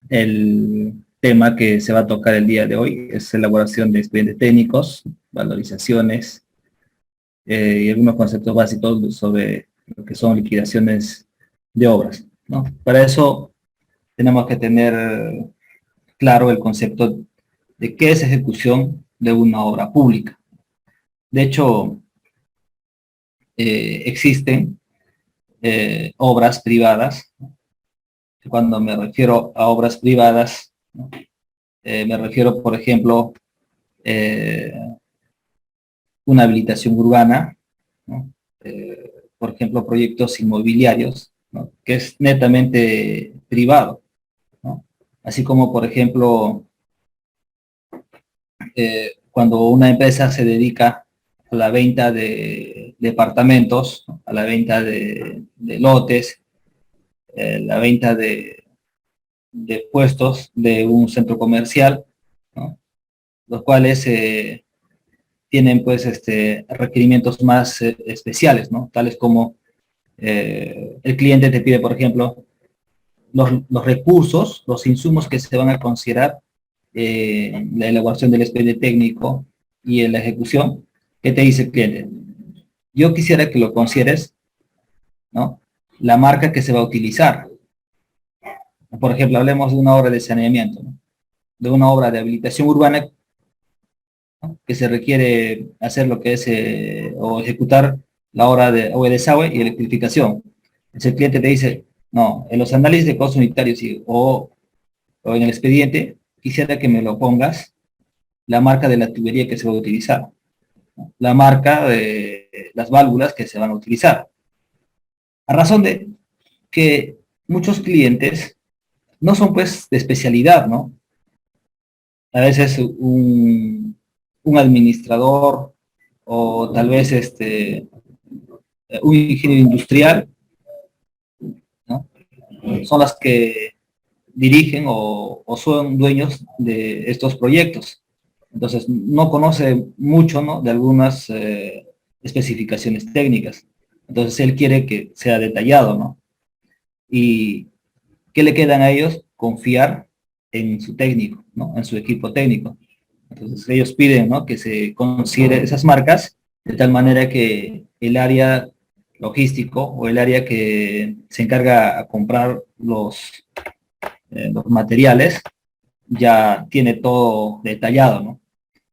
El tema que se va a tocar el día de hoy es elaboración de expedientes técnicos, valorizaciones y algunos conceptos básicos sobre lo que son liquidaciones de obras, ¿no? Para eso tenemos que tener claro el concepto de qué es ejecución de una obra pública. De hecho, existen obras privadas. Cuando me refiero a obras privadas, ¿no? Me refiero, por ejemplo, eh, una habilitación urbana, ¿no? Por ejemplo, proyectos inmobiliarios, ¿no? Que es netamente privado, ¿no? Así como, por ejemplo, cuando una empresa se dedica a la venta de departamentos, ¿no? A la venta de lotes, la venta de puestos de un centro comercial, ¿no? Los cuales tienen pues requerimientos más especiales, ¿no? Tales como el cliente te pide, por ejemplo, los recursos, los insumos que se van a considerar la elaboración del expediente técnico y en la ejecución. ¿Qué te dice el cliente? Yo quisiera que lo consideres, ¿no? La marca que se va a utilizar. Por ejemplo, hablemos de una obra de saneamiento, ¿no? De una obra de habilitación urbana, ¿no? Que se requiere hacer lo que es o ejecutar la obra de agua de desagüe y electrificación. Entonces el cliente te dice, no, en los análisis de costos unitarios o en el expediente, quisiera que me lo pongas la marca de la tubería que se va a utilizar, ¿no? La marca de las válvulas que se van a utilizar. A razón de que muchos clientes no son pues de especialidad, ¿no? A veces un administrador o tal vez un ingeniero industrial, ¿no? Son las que dirigen o son dueños de estos proyectos. Entonces, no conoce mucho, ¿no? De algunas especificaciones técnicas. Entonces, él quiere que sea detallado, ¿no? ¿Y qué le quedan a ellos? Confiar en su técnico, ¿no? En su equipo técnico. Entonces, ellos piden, ¿no? Que se considere esas marcas de tal manera que el área logístico o el área que se encarga a comprar los materiales ya tiene todo detallado, ¿no?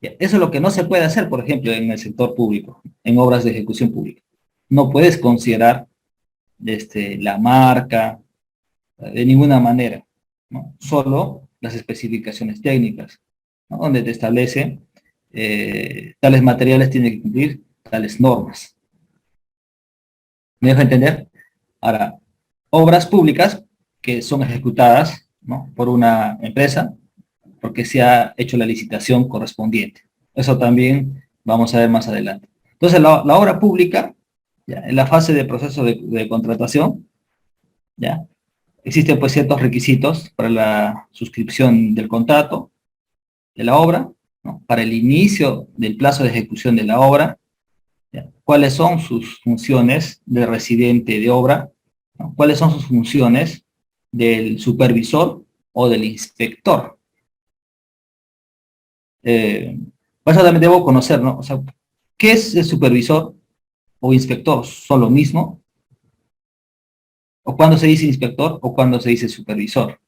Eso es lo que no se puede hacer, por ejemplo, en el sector público, en obras de ejecución pública. No puedes considerar la marca de ninguna manera, ¿no? Solo las especificaciones técnicas, ¿no? Donde te establece tales materiales tienen que cumplir tales normas. ¿Me dejo entender? Ahora, obras públicas que son ejecutadas, ¿no? Por una empresa porque se ha hecho la licitación correspondiente. Eso también vamos a ver más adelante. Entonces, la obra pública, ya, en la fase de proceso de contratación, ya, existen pues ciertos requisitos para la suscripción del contrato de la obra, ¿no? Para el inicio del plazo de ejecución de la obra, ¿ya? Cuáles son sus funciones de residente de obra, ¿no? Cuáles son sus funciones del supervisor o del inspector. Pues eso también debo conocer, ¿no? O sea, ¿qué es el supervisor o inspector? ¿Son lo mismo? ¿O cuando se dice inspector o cuando se dice supervisor?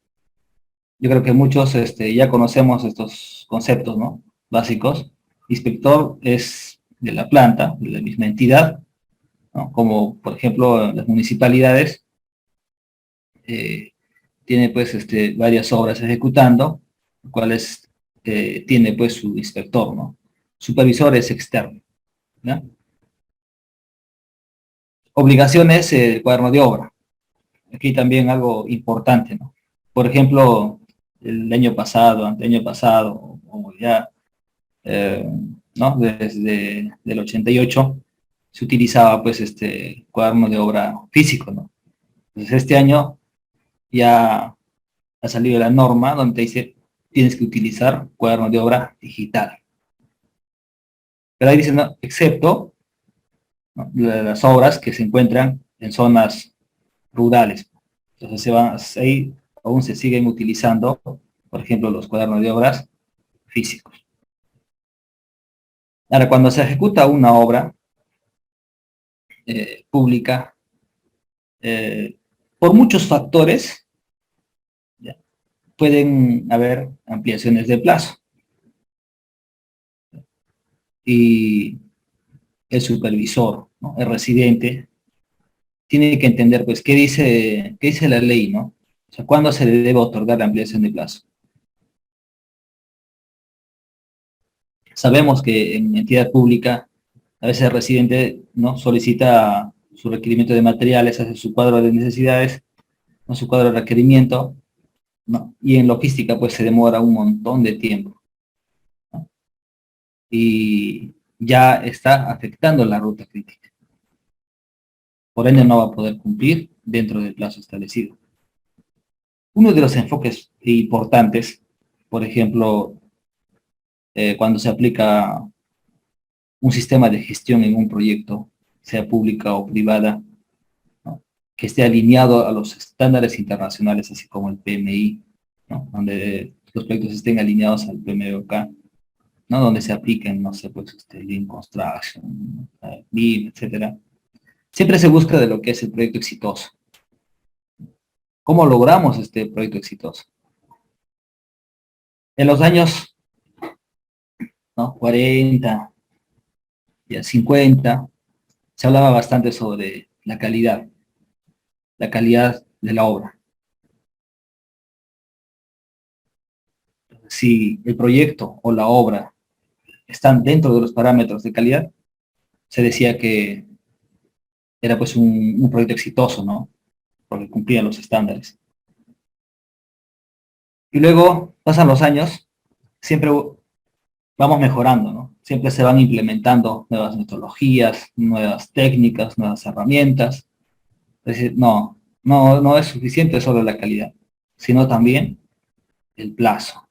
Yo creo que muchos ya conocemos estos conceptos, ¿no? Básicos. Inspector es de la planta, de la misma entidad, ¿no? Como por ejemplo las municipalidades eh, tiene pues varias obras ejecutando, cuales tiene pues su inspector, ¿no? Supervisor es externo, ¿no? Obligaciones del cuaderno de obra. Aquí también algo importante, ¿no? Por ejemplo, el año pasado, anteaño pasado, o ya, eh, ¿no? Desde el 88 se utilizaba pues cuaderno de obra físico, ¿no? Entonces este año ya ha salido la norma donde dice tienes que utilizar cuaderno de obra digital. Pero ahí dice, ¿no? Excepto, ¿no? Las obras que se encuentran en zonas rurales. Entonces ahí aún se siguen utilizando, por ejemplo, los cuadernos de obras físicos. Ahora, cuando se ejecuta una obra pública, por muchos factores, ¿ya?, pueden haber ampliaciones de plazo. Y el supervisor, ¿no?, el residente, tiene que entender, pues, qué dice la ley, ¿no? O sea, ¿cuándo se le debe otorgar la ampliación de plazo? Sabemos que en entidad pública, a veces el residente, ¿no?, solicita su requerimiento de materiales, hace su cuadro de necesidades, ¿no?, su cuadro de requerimiento, ¿no?, y en logística, pues, se demora un montón de tiempo, ¿no? Y ya está afectando la ruta crítica. Por ende, no va a poder cumplir dentro del plazo establecido. Uno de los enfoques importantes, por ejemplo, cuando se aplica un sistema de gestión en un proyecto, sea pública o privada, ¿no?, que esté alineado a los estándares internacionales, así como el PMI, ¿no?, donde los proyectos estén alineados al PMBOK, ¿no?, donde se apliquen, no sé, pues, Lean Construction, BIM, etcétera. Siempre se busca de lo que es el proyecto exitoso. ¿Cómo logramos este proyecto exitoso? En los años, ¿no?, 40 y 50, se hablaba bastante sobre la calidad de la obra. Si el proyecto o la obra están dentro de los parámetros de calidad, se decía que era, pues, un proyecto exitoso, ¿no?, porque cumplía los estándares. Y luego pasan los años, siempre vamos mejorando, ¿no? Siempre se van implementando nuevas metodologías, nuevas técnicas, nuevas herramientas. Es decir, no es suficiente solo la calidad, sino también el plazo.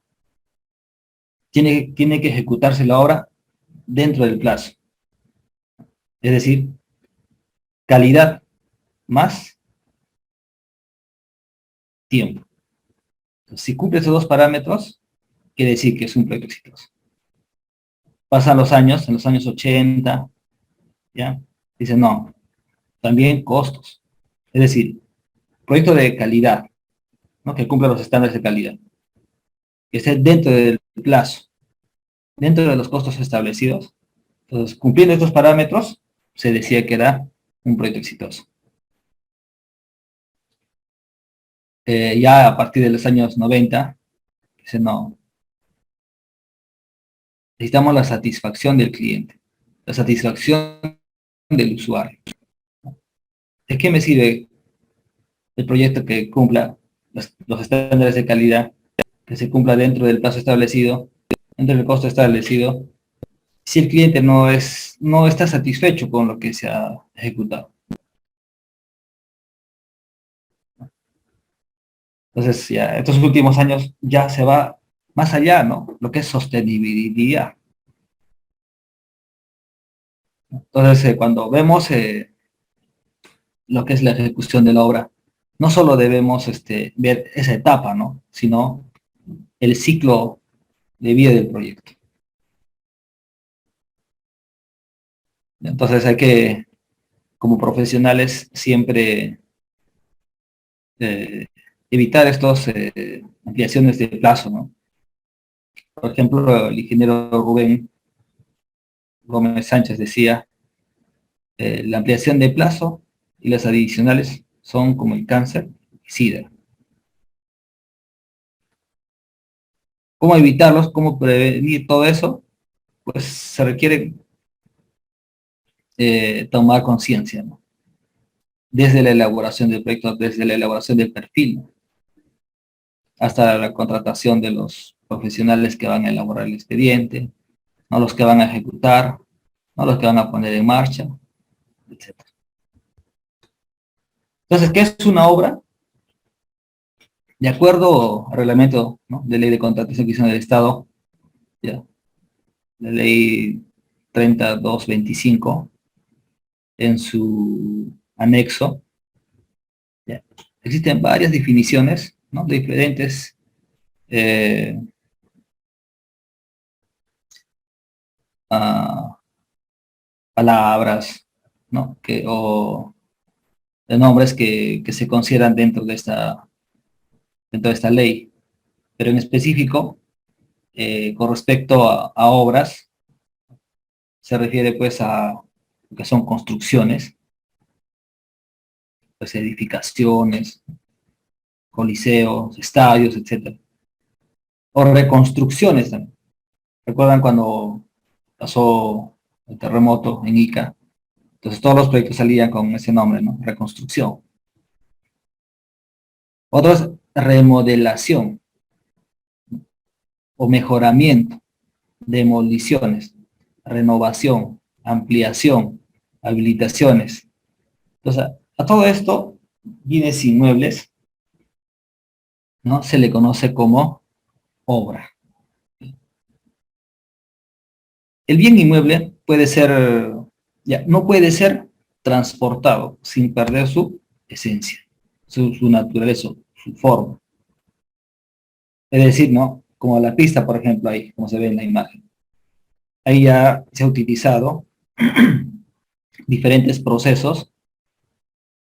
Tiene que ejecutarse la obra dentro del plazo. Es decir, calidad más tiempo. Entonces, si cumple esos dos parámetros, quiere decir que es un proyecto exitoso. Pasan los años, en los años 80, ¿ya? Dicen, no, también costos. Es decir, proyecto de calidad, ¿no?, que cumpla los estándares de calidad, que esté dentro del plazo, dentro de los costos establecidos. Entonces, cumpliendo estos parámetros, se decía que era un proyecto exitoso. Ya a partir de los años 90, dice, no, necesitamos la satisfacción del cliente, la satisfacción del usuario. ¿De qué me sirve el proyecto que cumpla los estándares de calidad, que se cumpla dentro del plazo establecido, dentro del costo establecido, si el cliente no está satisfecho con lo que se ha ejecutado? Entonces, ya estos últimos años ya se va más allá, ¿no?, lo que es sostenibilidad. Entonces, cuando vemos lo que es la ejecución de la obra, no solo debemos ver esa etapa, ¿no?, sino el ciclo de vida del proyecto. Entonces hay que, como profesionales, siempre evitar estas ampliaciones de plazo, ¿no? Por ejemplo, el ingeniero Rubén Gómez Sánchez decía, la ampliación de plazo y las adicionales son como el cáncer y SIDA. ¿Cómo evitarlos? ¿Cómo prevenir todo eso? Pues se requiere tomar conciencia, ¿no?, desde la elaboración del proyecto, desde la elaboración del perfil, ¿no?, hasta la contratación de los profesionales que van a elaborar el expediente, no los que van a ejecutar, no los que van a poner en marcha, etc. Entonces, ¿qué es una obra? De acuerdo al reglamento, ¿no?, de ley de contratación y servicios del Estado, ¿ya?, la ley 3225, en su anexo, ¿ya?, existen varias definiciones ¿no? Diferentes ah, palabras, ¿no? O de nombres que se consideran dentro de esta ley. Pero en específico, con respecto a obras, se refiere pues a lo que son construcciones, pues edificaciones, coliseos, estadios, etcétera. O reconstrucciones también. ¿Recuerdan cuando pasó el terremoto en Ica? Entonces todos los proyectos salían con ese nombre, ¿no? Reconstrucción. Otro es remodelación o mejoramiento, demoliciones, renovación, ampliación, habilitaciones. Entonces, a todo esto, bienes inmuebles, ¿no? Se le conoce como obra. El bien inmueble puede ser, ya, no puede ser transportado sin perder su esencia, su naturaleza, su forma. Es decir, ¿no? Como la pista, por ejemplo, ahí, como se ve en la imagen. Ahí ya se ha utilizado diferentes procesos.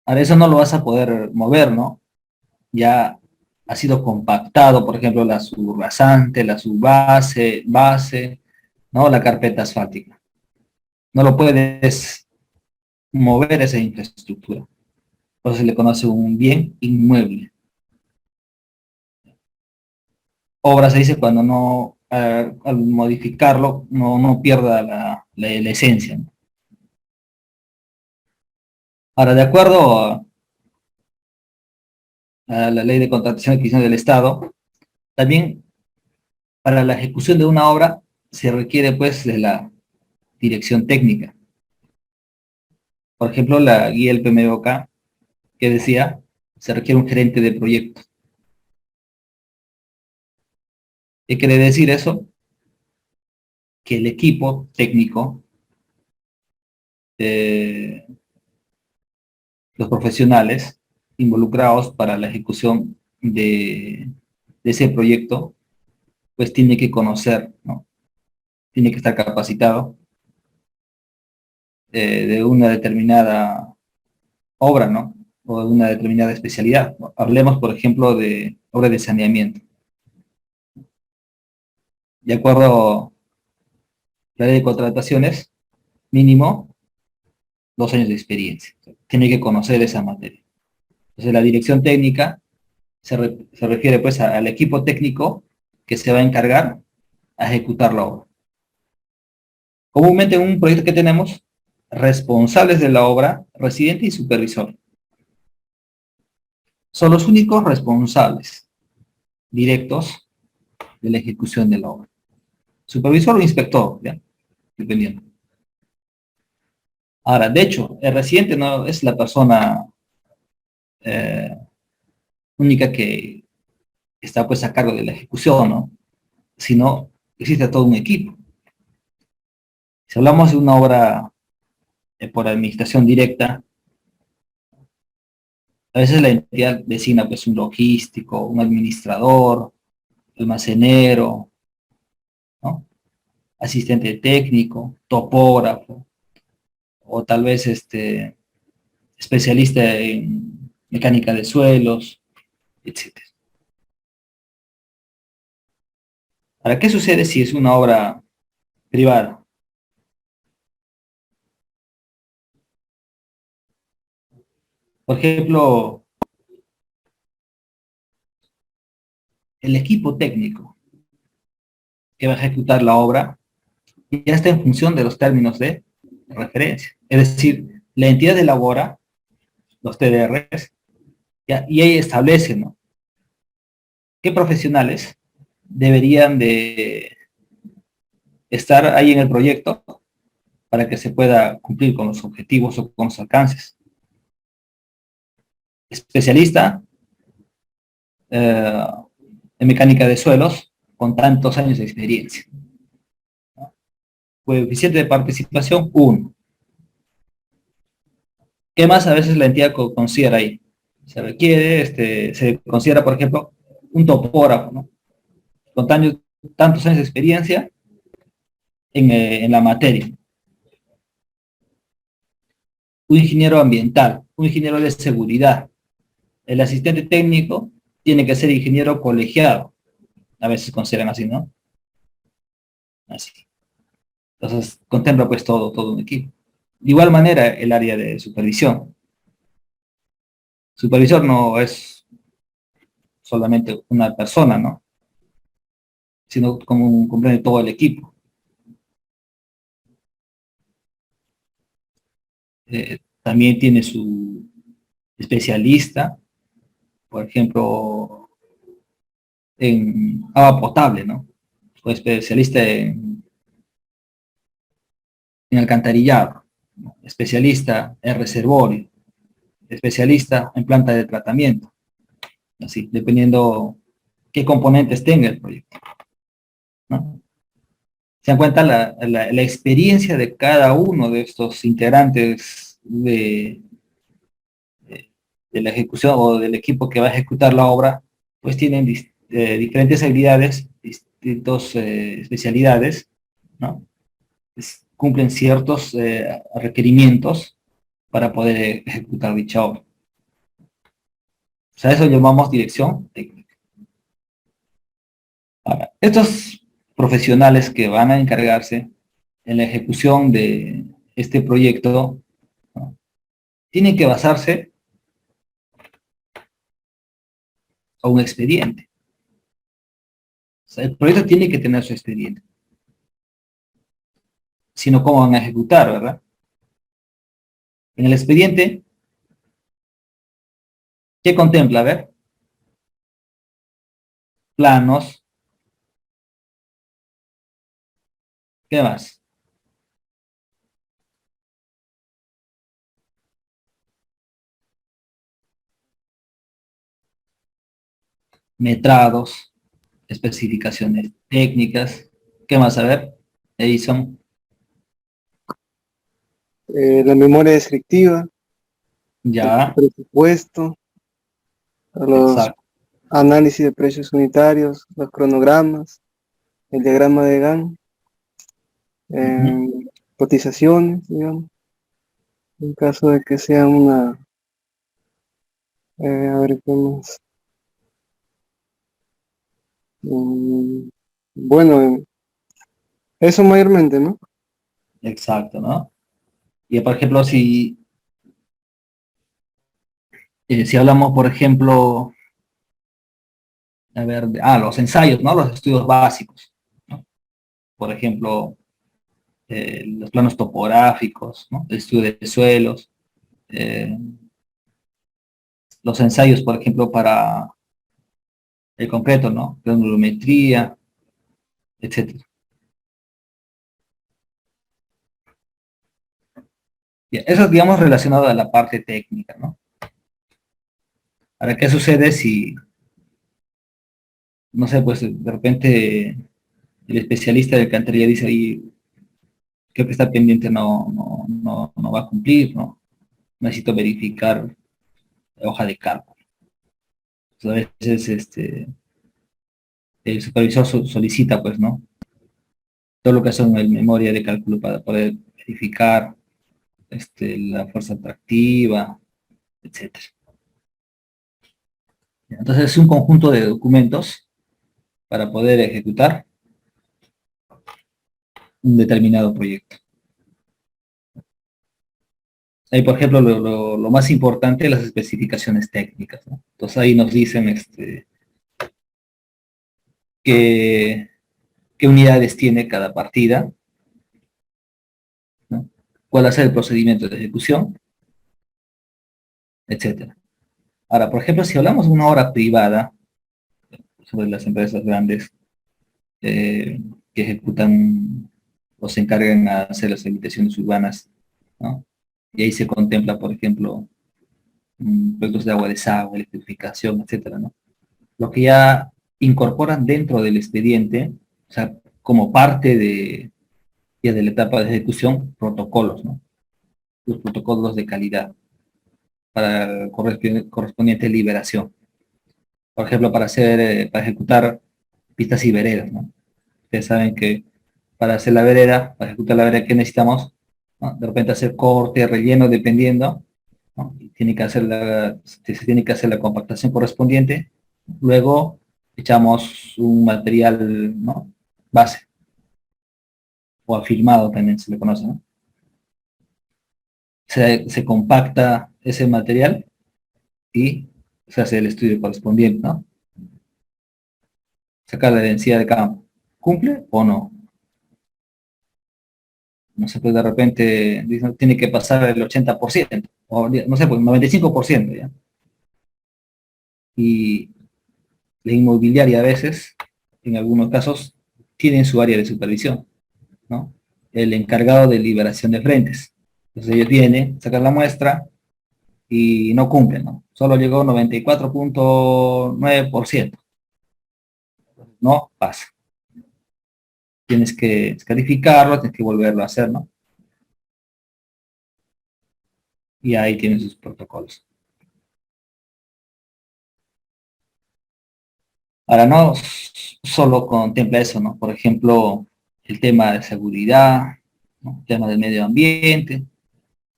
Ahora eso no lo vas a poder mover, ¿no? Ya ha sido compactado, por ejemplo, la subrasante, la base, ¿no? La carpeta asfáltica. No lo puedes mover esa infraestructura. Por eso se le conoce un bien inmueble. Obra se dice cuando no, al modificarlo, no pierda la esencia, ¿no? Ahora, de acuerdo a la ley de contratación y adquisición del Estado, también para la ejecución de una obra se requiere pues de la dirección técnica. Por ejemplo, la guía del PMBOK que decía, se requiere un gerente de proyecto. ¿Qué quiere decir eso? Que el equipo técnico, eh, los profesionales involucrados para la ejecución de ese proyecto, pues tiene que conocer, ¿no? Tiene que estar capacitado de una determinada obra, ¿no? O de una determinada especialidad. Hablemos, por ejemplo, de obra de saneamiento. De acuerdo a la ley de contrataciones, mínimo 2 años de experiencia. Tiene que conocer esa materia. Entonces, la dirección técnica se refiere pues al equipo técnico que se va a encargar a ejecutar la obra. Comúnmente en un proyecto que tenemos, responsables de la obra, residente y supervisor. Son los únicos responsables directos de la ejecución de la obra. Supervisor o inspector, ¿ya? Dependiendo. Ahora, de hecho, el residente no es la persona eh, única que está pues a cargo de la ejecución, ¿no? Sino existe todo un equipo. Si hablamos de una obra por administración directa, a veces la entidad designa pues un logístico, un administrador, almacenero, ¿no? Asistente técnico, topógrafo, o tal vez especialista en mecánica de suelos, etcétera. Ahora, ¿qué sucede si es una obra privada? Por ejemplo, el equipo técnico que va a ejecutar la obra ya está en función de los términos de referencia. Es decir, la entidad elabora los TDRs y ahí establece, ¿no? ¿Qué profesionales deberían de estar ahí en el proyecto para que se pueda cumplir con los objetivos o con los alcances? Especialista eh, en mecánica de suelos con tantos años de experiencia. Coeficiente de participación 1. ¿Qué más a veces la entidad considera ahí? Se requiere, se considera, por ejemplo, un topógrafo, ¿no? Con tantos años de experiencia en la materia. Un ingeniero ambiental, un ingeniero de seguridad. El asistente técnico tiene que ser ingeniero colegiado. A veces consideran así, ¿no? Así. Entonces, contempla pues todo un equipo. De igual manera, el área de supervisión. Supervisor no es solamente una persona, ¿no? Sino como comprende todo el equipo. También tiene su especialista, por ejemplo, en agua potable, ¿no? O especialista en alcantarillado, ¿no? Especialista en reservorio, especialista en planta de tratamiento, así, dependiendo qué componentes tenga el proyecto, ¿no? Se dan cuenta la experiencia de cada uno de estos integrantes de la ejecución o del equipo que va a ejecutar la obra, pues tienen diferentes habilidades, distintas especialidades, ¿no? Cumplen ciertos requerimientos para poder ejecutar dicha obra. O sea, eso llamamos dirección técnica. Ahora, estos profesionales que van a encargarse en la ejecución de este proyecto, ¿no? Tienen que basarse a un expediente. O sea, el proyecto tiene que tener su expediente. Sino cómo van a ejecutar, ¿verdad? En el expediente, ¿qué contempla? A ver, planos, ¿qué más? Metrados, especificaciones técnicas, ¿qué más? A ver, Edison, La memoria descriptiva, el ya, presupuesto, los exacto. análisis de precios unitarios, los cronogramas, el diagrama de Gantt, Ujú, eh, cotizaciones, digamos, en caso de que sea una, a ver qué más. Mm, bueno, eso mayormente, ¿no? exacto, ¿no? Y por ejemplo, si hablamos, por ejemplo, a ver, los ensayos, ¿no? Los estudios básicos, ¿no? Por ejemplo, los planos topográficos, ¿no? El estudio de suelos, eh, los ensayos, por ejemplo, para el concreto, ¿no? Granulometría, etcétera. Bien, eso es, digamos, relacionado a la parte técnica, ¿no? Ahora, ¿qué sucede si, no sé, pues de repente el especialista de alcantarilla dice, ahí, creo que está pendiente no va a cumplir, ¿no? Necesito verificar la hoja de cálculo. Entonces, a veces el supervisor solicita, pues, ¿no? Todo lo que son en memoria de cálculo para poder verificar la fuerza atractiva, etcétera. Entonces es un conjunto de documentos para poder ejecutar un determinado proyecto. Ahí, por ejemplo, lo más importante, las especificaciones técnicas, ¿no? Entonces ahí nos dicen qué, qué unidades tiene cada partida, ¿no? Cuál va a ser el procedimiento de ejecución, etcétera. Ahora, por ejemplo, si hablamos de una obra privada, sobre las empresas grandes eh, que ejecutan o se encargan a hacer las limitaciones urbanas, ¿no? Y ahí se contempla, por ejemplo, proyectos de agua, desagüe, electrificación, etcétera, ¿no? Lo que ya incorporan dentro del expediente, o sea, como parte ya de la etapa de ejecución, protocolos, ¿no? Los protocolos de calidad para correspondiente liberación. Por ejemplo, para ejecutar pistas y veredas, ¿no? Ustedes saben que para hacer la vereda, para ejecutar la vereda, ¿qué necesitamos? ¿No? De repente hacer corte, relleno, dependiendo, ¿no? Y se tiene que hacer la compactación correspondiente. Luego echamos un material, ¿no? Base, o afirmado también se le conoce, ¿no? Se compacta ese material y se hace el estudio correspondiente, ¿no? Sacar la densidad de campo. ¿Cumple o no? No sé, pues de repente dicen, tiene que pasar el 80%, o no sé, pues 95%, ¿ya? Y la inmobiliaria a veces, en algunos casos, tienen su área de supervisión, ¿no? El encargado de liberación de frentes. Entonces ellos vienen, sacan la muestra y no cumplen, ¿no? Solo llegó 94.9%. No pasa. Tienes que descalificarlo, tienes que volverlo a hacer, ¿no? Y ahí tienen sus protocolos. Ahora no solo contempla eso, ¿no? Por ejemplo, el tema de seguridad, ¿no? El tema del medio ambiente.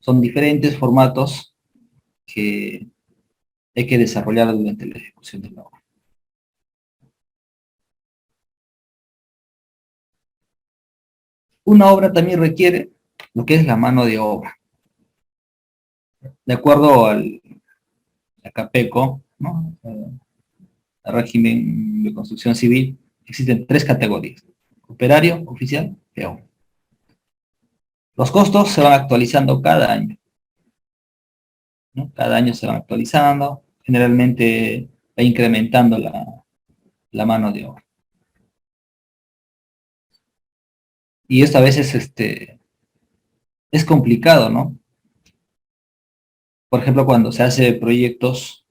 Son diferentes formatos que hay que desarrollar durante la ejecución de la obra. Una obra también requiere lo que es la mano de obra. De acuerdo a CAPECO, ¿no? El régimen de construcción civil, existen tres categorías: operario, oficial, peón. Los costos se van actualizando cada año, ¿no? Cada año se van actualizando, generalmente va incrementando la mano de obra. Y esto a veces es complicado, ¿no? Por ejemplo, cuando se hace proyectos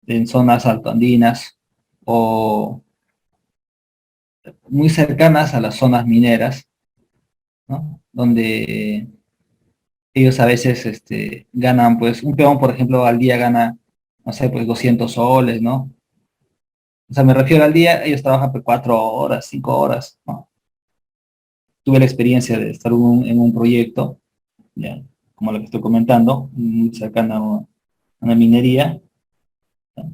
en zonas altoandinas o muy cercanas a las zonas mineras, ¿no? Donde ellos a veces ganan, pues, un peón, por ejemplo, al día gana, no sé, pues 200 soles, ¿no? O sea, me refiero al día, ellos trabajan por 4 horas, 5 horas, ¿no? Tuve la experiencia de estar en un proyecto, ya, como lo que estoy comentando, muy cercano a una minería. ¿No?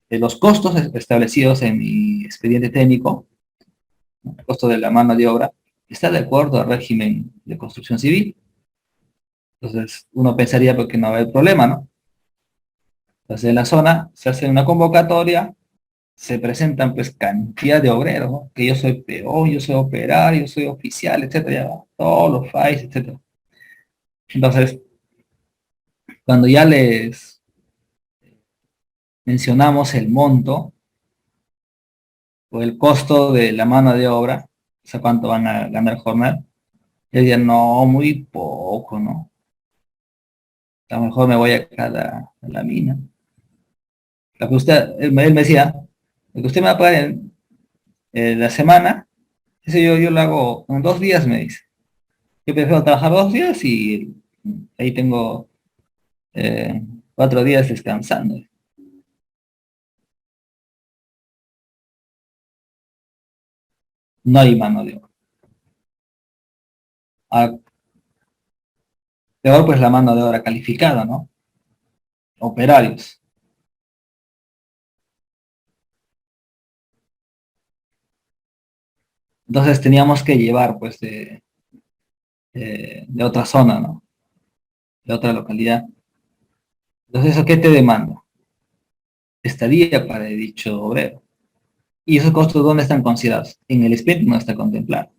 Los costos establecidos en mi expediente técnico, ¿no? El costo de la mano de obra, está de acuerdo al régimen de construcción civil. Entonces, uno pensaría porque no va a haber problema, ¿no? Entonces, en la zona se hace una convocatoria, se presentan pues cantidad de obreros, ¿no? Que yo soy peón, yo soy operario, yo soy oficial, etcétera, ya, todos los FAIs, etcétera. Entonces, cuando ya les mencionamos el monto o el costo de la mano de obra, o sea, cuánto van a ganar jornal, ellos decían, no, muy poco, ¿no? A lo mejor me voy acá a la mina. Lo que él me decía, lo que usted me va a pagar en la semana, eso yo lo hago en 2 días, me dice. Yo prefiero trabajar 2 días y ahí tengo 4 días descansando. No hay mano de obra. Ah, peor pues la mano de obra calificada, ¿no? Operarios. Entonces teníamos que llevar pues de otra zona, ¿no? De otra localidad. Entonces, ¿eso qué te demanda? Estadía para dicho obrero. ¿Y esos costos dónde están considerados? En el expediente no está contemplado.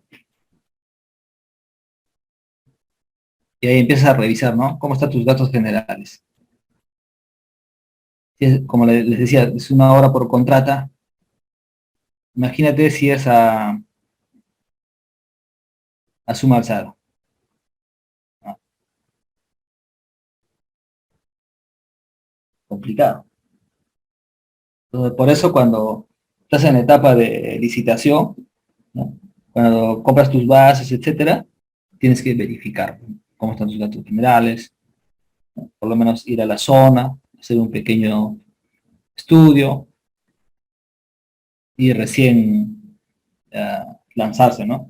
Y ahí empiezas a revisar, ¿no? ¿Cómo están tus gastos generales? Como les decía, es una hora por contrata. Imagínate si es a suma alzada. ¿No? Complicado. Entonces, por eso cuando estás en la etapa de licitación, ¿no? Cuando compras tus bases, etcétera, tienes que verificar, ¿no? Cómo están tus gastos generales, ¿no? Por lo menos ir a la zona, hacer un pequeño estudio y recién lanzarse, ¿no?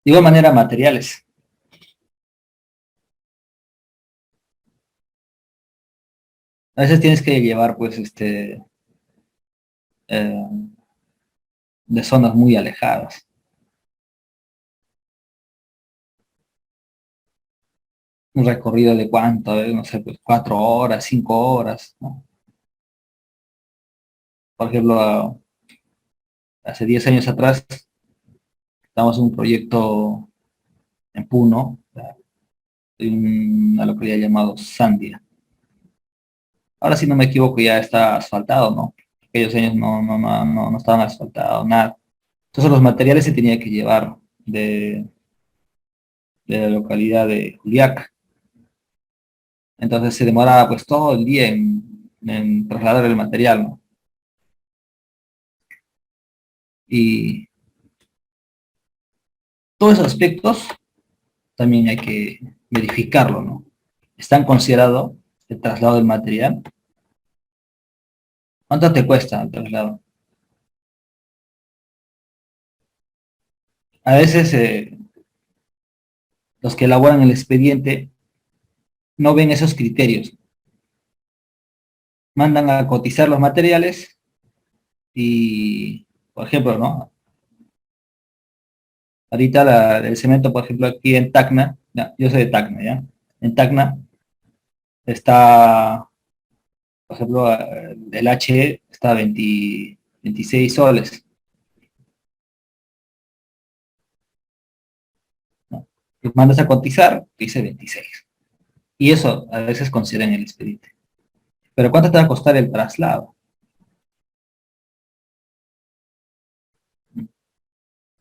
De igual manera, materiales. A veces tienes que llevar, pues, eh, de zonas muy alejadas. Un recorrido de cuánto, no sé, pues 4 horas, 5 horas, ¿no? Por ejemplo, hace 10 años atrás, estábamos en un proyecto en Puno, en una localidad llamada Sandia. Ahora, si no me equivoco, ya está asfaltado, ¿no? Aquellos años no estaban asfaltados, nada. Entonces los materiales se tenían que llevar de la localidad de Juliaca. Entonces se demoraba pues todo el día en trasladar el material, ¿no? Y todos esos aspectos también hay que verificarlo, ¿no? ¿Están considerados el traslado del material? ¿Cuánto te cuesta el traslado? A veces los que elaboran el expediente no ven esos criterios. Mandan a cotizar los materiales y, por ejemplo, ¿no? Ahorita el cemento, por ejemplo, aquí en Tacna, ya, yo soy de Tacna, ¿ya? En Tacna está, por ejemplo, el H está a 26 soles, ¿no? Y mandas a cotizar, dice 26. Y eso a veces consideran el expediente. Pero ¿cuánto te va a costar el traslado?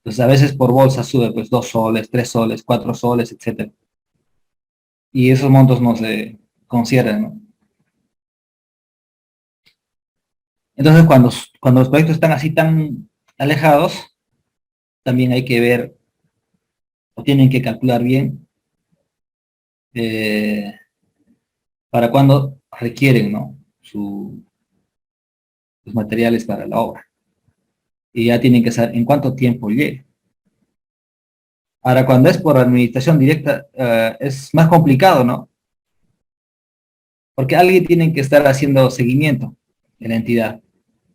Pues a veces por bolsa sube pues 2 soles, 3 soles, 4 soles, etcétera. Y esos montos no se consideran, ¿no? Entonces cuando los proyectos están así tan alejados, también hay que ver o tienen que calcular bien eh, para cuando requieren, ¿no? Sus materiales para la obra. Y ya tienen que saber en cuánto tiempo llegue. Ahora, cuando es por administración directa, es más complicado, ¿no? Porque alguien tiene que estar haciendo seguimiento de la entidad,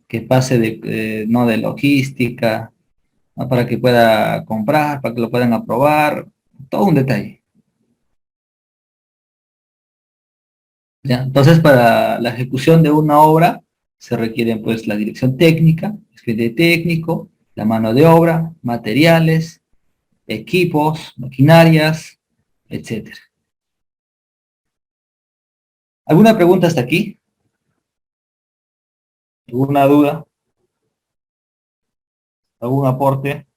que pase no de logística, ¿no? Para que pueda comprar, para que lo puedan aprobar, todo un detalle. ¿Ya? Entonces, para la ejecución de una obra se requieren pues la dirección técnica, expediente técnico, la mano de obra, materiales, equipos, maquinarias, etcétera. ¿Alguna pregunta hasta aquí? ¿Alguna duda? ¿Algún aporte?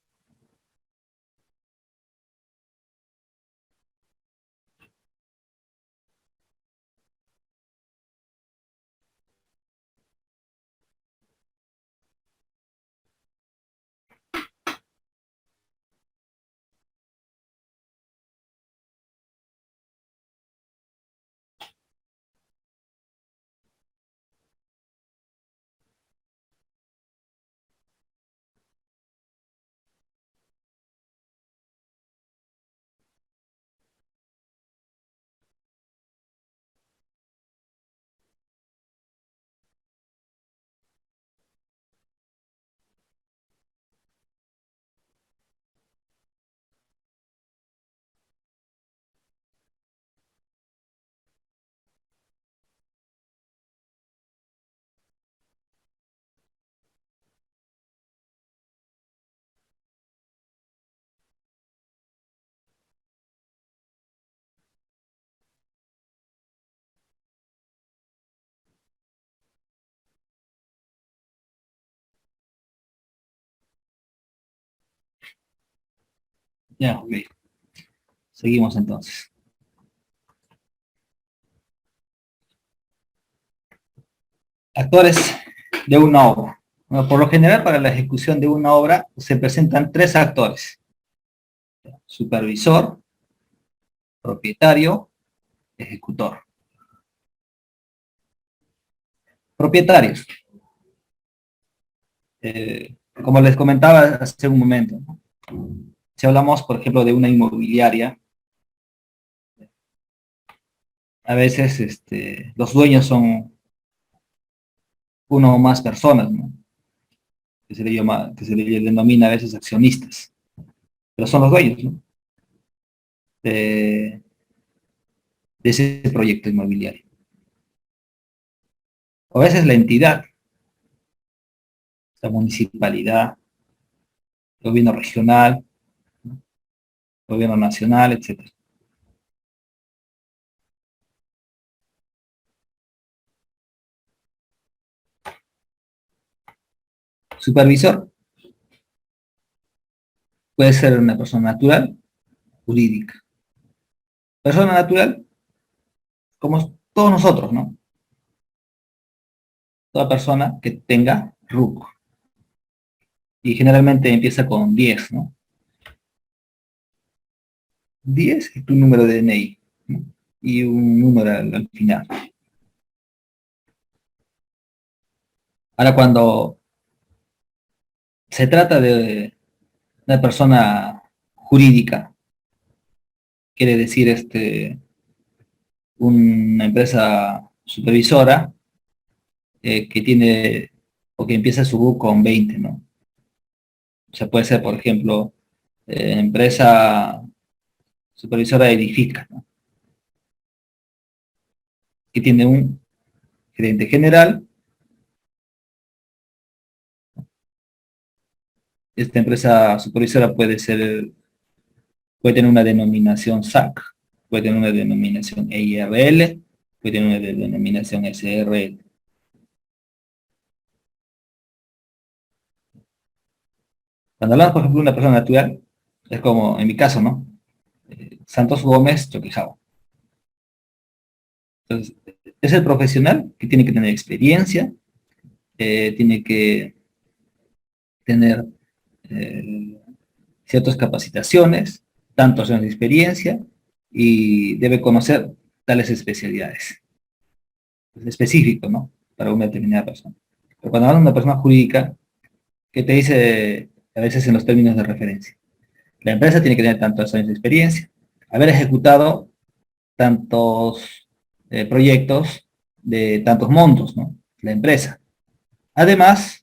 Ya, ok. Seguimos entonces. Actores de una obra. Bueno, por lo general, para la ejecución de una obra se presentan tres actores: supervisor, propietario, ejecutor. propietarios. Como les comentaba hace un momento, ¿no? Si hablamos, por ejemplo, de una inmobiliaria, a veces los dueños son uno o más personas, ¿no? Que se le denomina a veces accionistas, pero son los dueños, ¿no? de, de ese proyecto inmobiliario. O a veces la entidad, la municipalidad, el gobierno regional, el gobierno nacional, etcétera. Supervisor puede ser una persona natural, jurídica. Persona natural, como todos nosotros, ¿no? Toda persona que tenga RUC. Y generalmente empieza con 10, ¿no? 10 es tu número de DNI, ¿no? Y un número al final. Ahora, cuando se trata de una persona jurídica, quiere decir una empresa supervisora que tiene o que empieza su RUC con 20, ¿no? O sea, puede ser, por ejemplo, empresa supervisora Edifica, ¿no? Que tiene un gerente general. Esta empresa supervisora puede tener una denominación SAC, puede tener una denominación EIRL, puede tener una denominación SRL. Cuando hablamos, por ejemplo, de una persona natural, es como en mi caso, ¿no? Santos Gómez Choquejao. Entonces, es el profesional que tiene que tener experiencia, tiene que tener ciertas capacitaciones, tantos años de experiencia, y debe conocer tales especialidades. Es específico, ¿no? Para una determinada persona. Pero cuando hablamos de una persona jurídica, ¿qué te dice a veces en los términos de referencia? La empresa tiene que tener tantos años de experiencia, haber ejecutado tantos proyectos de tantos montos, ¿no? La empresa. Además,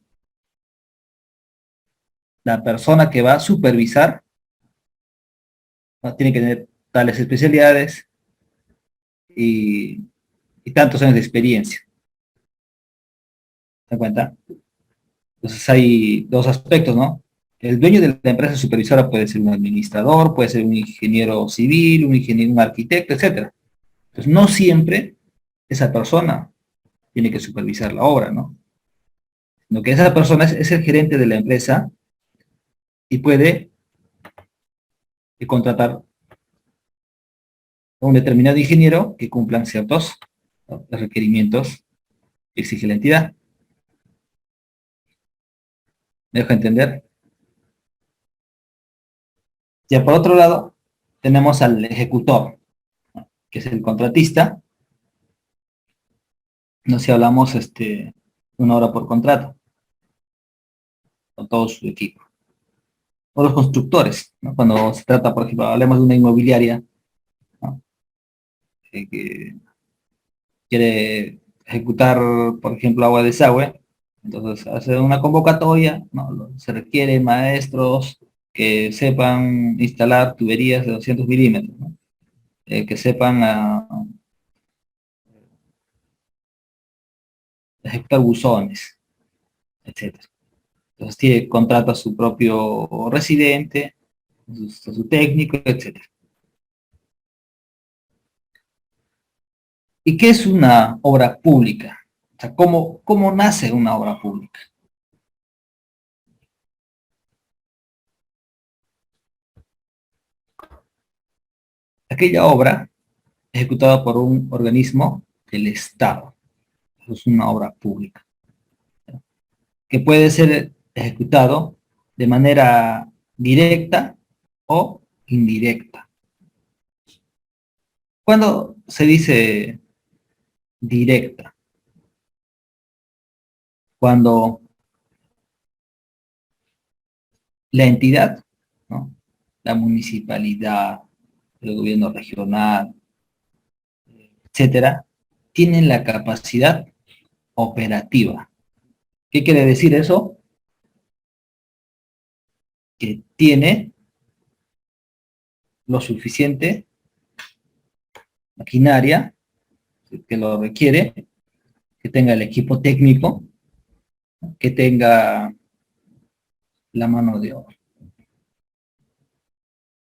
la persona que va a supervisar, ¿no? Tiene que tener tales especialidades y, y tantos años de experiencia. ¿Se dan cuenta? Entonces hay dos aspectos, ¿no? El dueño de la empresa supervisora puede ser un administrador, puede ser un ingeniero civil, un ingeniero, un arquitecto, etcétera. Entonces no siempre esa persona tiene que supervisar la obra, ¿no? Sino que esa persona es el gerente de la empresa y puede contratar a un determinado ingeniero que cumplan ciertos, ¿no?, requerimientos que exige la entidad. ¿Me dejo entender? Ya por otro lado, tenemos al ejecutor, ¿no?, que es el contratista. No sé si hablamos una hora por contrato, con todo su equipo. O los constructores, ¿no? Cuando se trata, por ejemplo, hablemos de una inmobiliaria, ¿no?, que quiere ejecutar, por ejemplo, agua de desagüe, entonces hace una convocatoria, ¿no? Se requiere maestros que sepan instalar tuberías de 200 milímetros, ¿no? Que sepan ejecutar buzones, etcétera. Entonces contrata a su propio residente, a su técnico, etcétera. ¿Y qué es una obra pública? O sea, ¿cómo nace una obra pública? Aquella obra ejecutada por un organismo del Estado. Es una obra pública, que puede ser ejecutado de manera directa o indirecta. Cuando se dice directa, cuando la entidad, ¿no? La municipalidad, el gobierno regional, etcétera, tienen la capacidad operativa. ¿Qué quiere decir eso? Que tiene lo suficiente maquinaria que lo requiere, que tenga el equipo técnico, que tenga la mano de obra.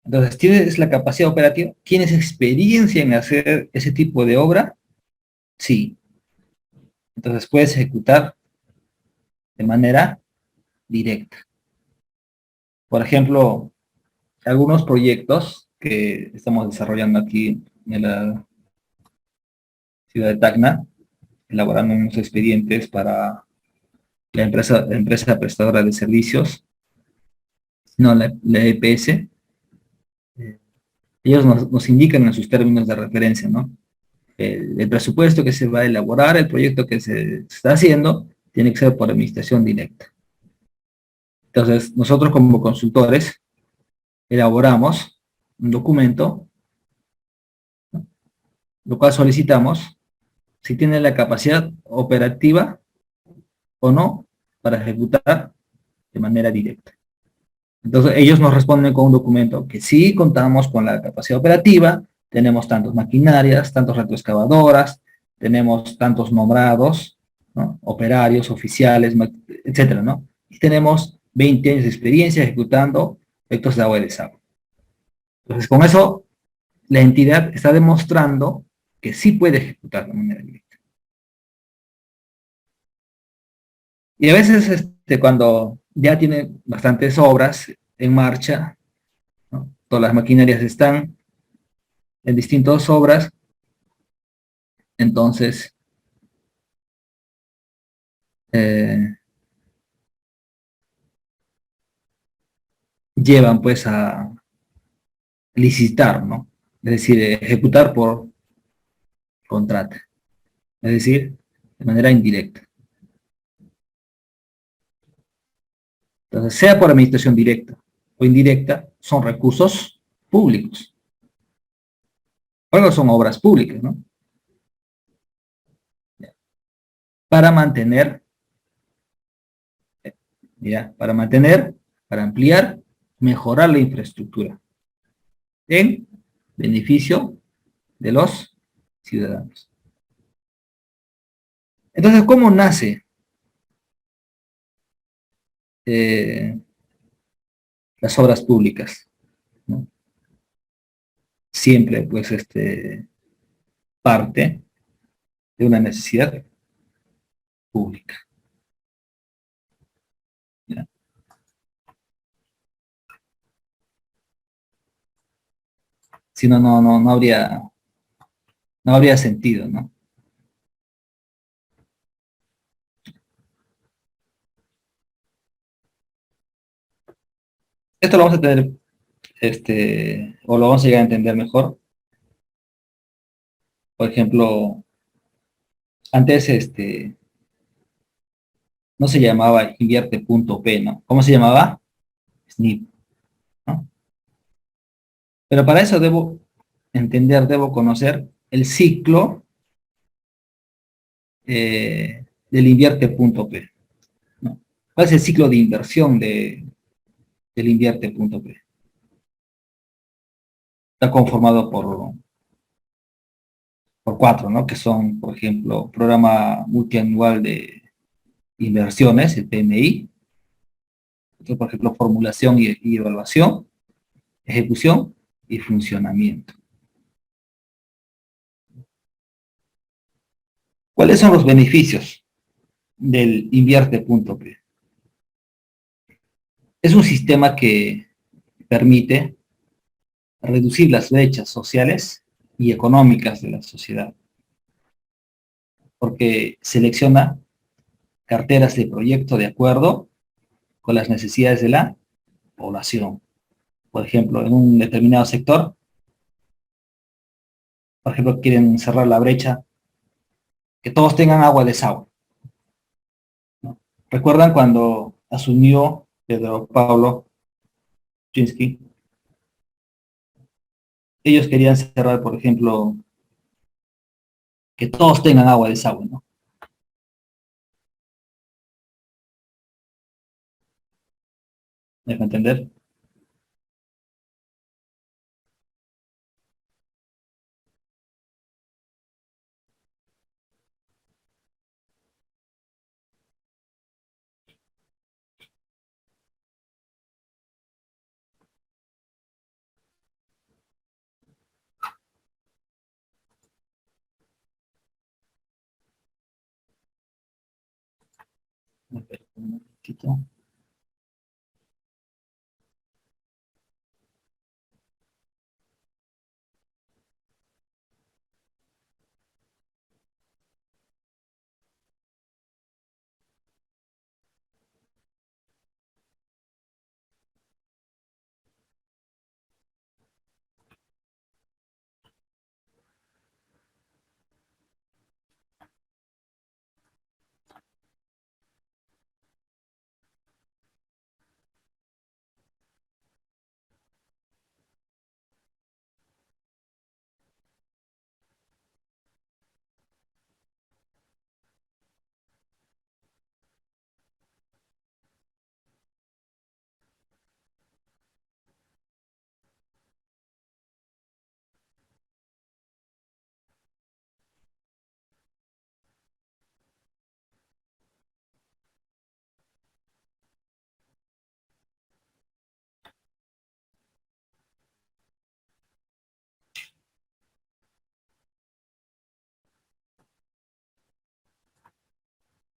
Entonces, ¿tienes la capacidad operativa? ¿Tienes experiencia en hacer ese tipo de obra? Sí. Entonces puedes ejecutar de manera directa. Por ejemplo, algunos proyectos que estamos desarrollando aquí en la ciudad de Tacna, elaborando unos expedientes para la empresa prestadora de servicios, no, la EPS. Ellos nos indican en sus términos de referencia, ¿no? El presupuesto que se va a elaborar, el proyecto que se está haciendo, tiene que ser por administración directa. Entonces, nosotros como consultores elaboramos un documento, ¿no? Lo cual solicitamos si tiene la capacidad operativa o no para ejecutar de manera directa. Entonces, ellos nos responden con un documento que sí contamos con la capacidad operativa, tenemos tantas maquinarias, tantos retroexcavadoras, tenemos tantos nombrados, ¿no? Operarios, oficiales, etcétera, ¿no? Y tenemos 20 años de experiencia ejecutando proyectos de agua y desagüe. Entonces, con eso, la entidad está demostrando que sí puede ejecutar de manera directa. Y a veces, cuando ya tiene bastantes obras en marcha, ¿no? Todas las maquinarias están en distintas obras, entonces eh, llevan pues a licitar, ¿no? Es decir, ejecutar por contrato, es decir, de manera indirecta. Entonces, sea por administración directa o indirecta, son recursos públicos. Luego son obras públicas, ¿no? Para mantener, para ampliar, mejorar la infraestructura en beneficio de los ciudadanos. Entonces, ¿cómo nace las obras públicas? ¿No? Siempre, pues, parte de una necesidad pública. ¿Ya? Si no, no habría sentido, ¿no? Esto lo vamos a tener, o lo vamos a llegar a entender mejor. Por ejemplo, antes, no se llamaba invierte.p, ¿no? ¿Cómo se llamaba? SNIP, ¿no? Pero para eso debo entender, debo conocer el ciclo del invierte.p, ¿no? ¿Cuál es el ciclo de inversión del invierte.p? Está conformado por 4, ¿no? Que son, por ejemplo, programa multianual de inversiones, el PMI, otro, por ejemplo, formulación y evaluación, ejecución y funcionamiento. ¿Cuáles son los beneficios del invierte.p? Es un sistema que permite reducir las brechas sociales y económicas de la sociedad, porque selecciona carteras de proyecto de acuerdo con las necesidades de la población. Por ejemplo, en un determinado sector, por ejemplo, quieren cerrar la brecha, que todos tengan agua de desagüe, ¿no? ¿Recuerdan cuando asumió Pedro Pablo Kuczynski? Ellos querían cerrar, por ejemplo, que todos tengan agua de desagüe, ¿no? ¿Me dejo entender? Un momentito.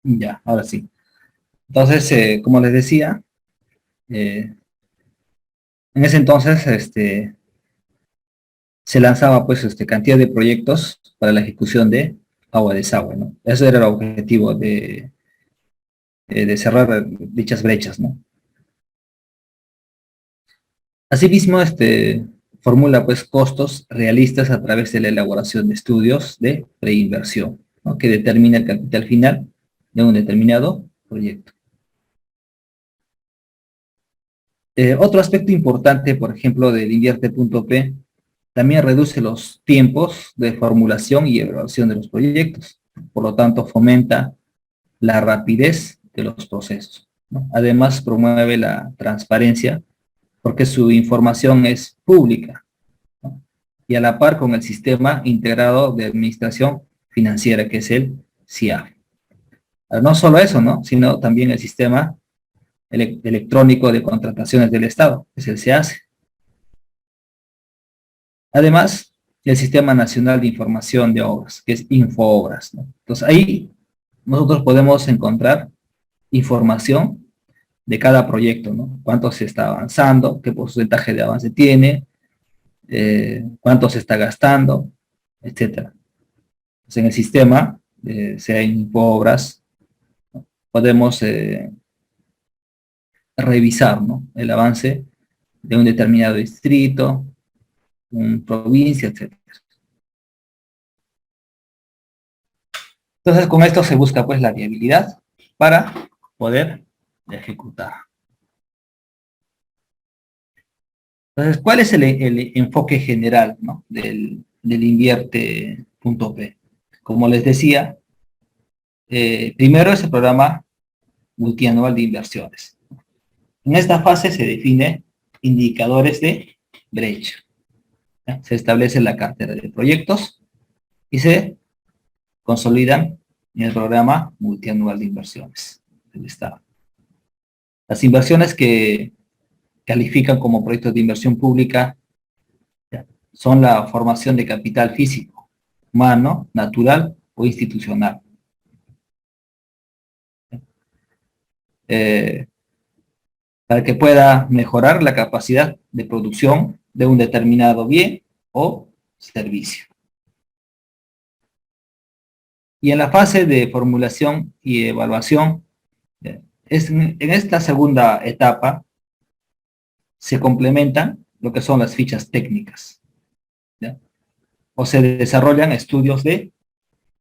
Ya, ahora sí. Entonces, como les decía, en ese entonces se lanzaba pues cantidad de proyectos para la ejecución de agua de desagüe, ¿no? Ese era el objetivo de cerrar dichas brechas, ¿no? Asimismo, formula pues costos realistas a través de la elaboración de estudios de preinversión, ¿no? Que determina el capital final de un determinado proyecto. Otro aspecto importante, por ejemplo, del invierte.p, también reduce los tiempos de formulación y evaluación de los proyectos. Por lo tanto, fomenta la rapidez de los procesos, ¿no? Además, promueve la transparencia porque su información es pública, ¿no? Y a la par con el sistema integrado de administración financiera, que es el CIAF. No solo eso, ¿no? Sino también el sistema electrónico de contrataciones del Estado, que es el SEACE. Además, el Sistema Nacional de Información de Obras, que es Infoobras, ¿no? Entonces, ahí nosotros podemos encontrar información de cada proyecto, ¿no? Cuánto se está avanzando, qué porcentaje de avance tiene, cuánto se está gastando, etcétera. Entonces, en el sistema, sea en Infoobras, podemos revisar, ¿no? El avance de un determinado distrito, una provincia, etcétera. Entonces, con esto se busca pues la viabilidad para poder ejecutar. Entonces, ¿cuál es el enfoque general, ¿no? del invierte.p? Como les decía, primero es el programa multianual de inversiones. En esta fase se define indicadores de brecha, ¿ya? Se establece la cartera de proyectos y se consolidan en el programa multianual de inversiones del Estado. Las inversiones que califican como proyectos de inversión pública son la formación de capital físico, humano, natural o institucional. Eh, para que pueda mejorar la capacidad de producción de un determinado bien o servicio. Y en la fase de formulación y evaluación, en esta segunda etapa se complementan lo que son las fichas técnicas, ¿ya? O se desarrollan estudios de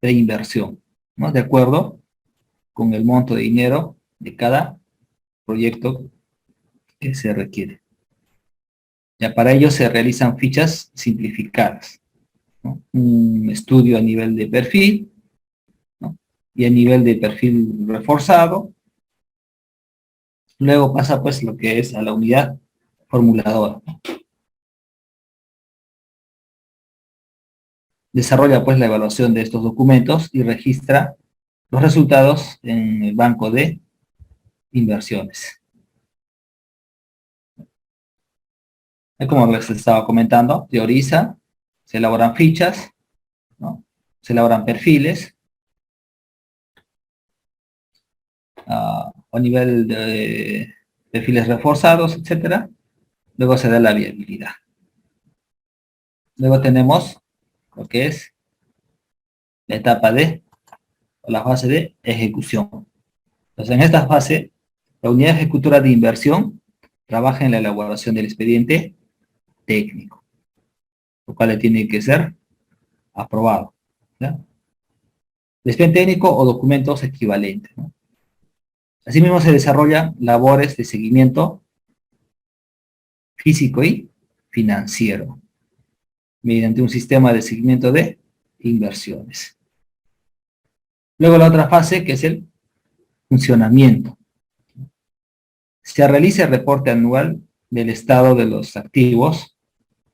inversión, ¿no? De acuerdo con el monto de dinero de cada proyecto que se requiere. Ya para ello se realizan fichas simplificadas, ¿no? Un estudio a nivel de perfil, ¿no? Y a nivel de perfil reforzado. Luego pasa pues lo que es a la unidad formuladora. Desarrolla pues la evaluación de estos documentos y registra los resultados en el banco de inversiones. Como les estaba comentando, teoriza, se elaboran fichas, ¿no? Se elaboran perfiles a nivel de perfiles reforzados, etcétera. Luego se da la viabilidad. Luego tenemos lo que es la etapa de, o la fase de ejecución. Entonces, en esta fase, la unidad ejecutora de inversión trabaja en la elaboración del expediente técnico, lo cual le tiene que ser aprobado, ¿ya? El expediente técnico o documentos equivalentes, ¿no? Asimismo, se desarrollan labores de seguimiento físico y financiero mediante un sistema de seguimiento de inversiones. Luego la otra fase, que es el funcionamiento. Se realiza el reporte anual del estado de los activos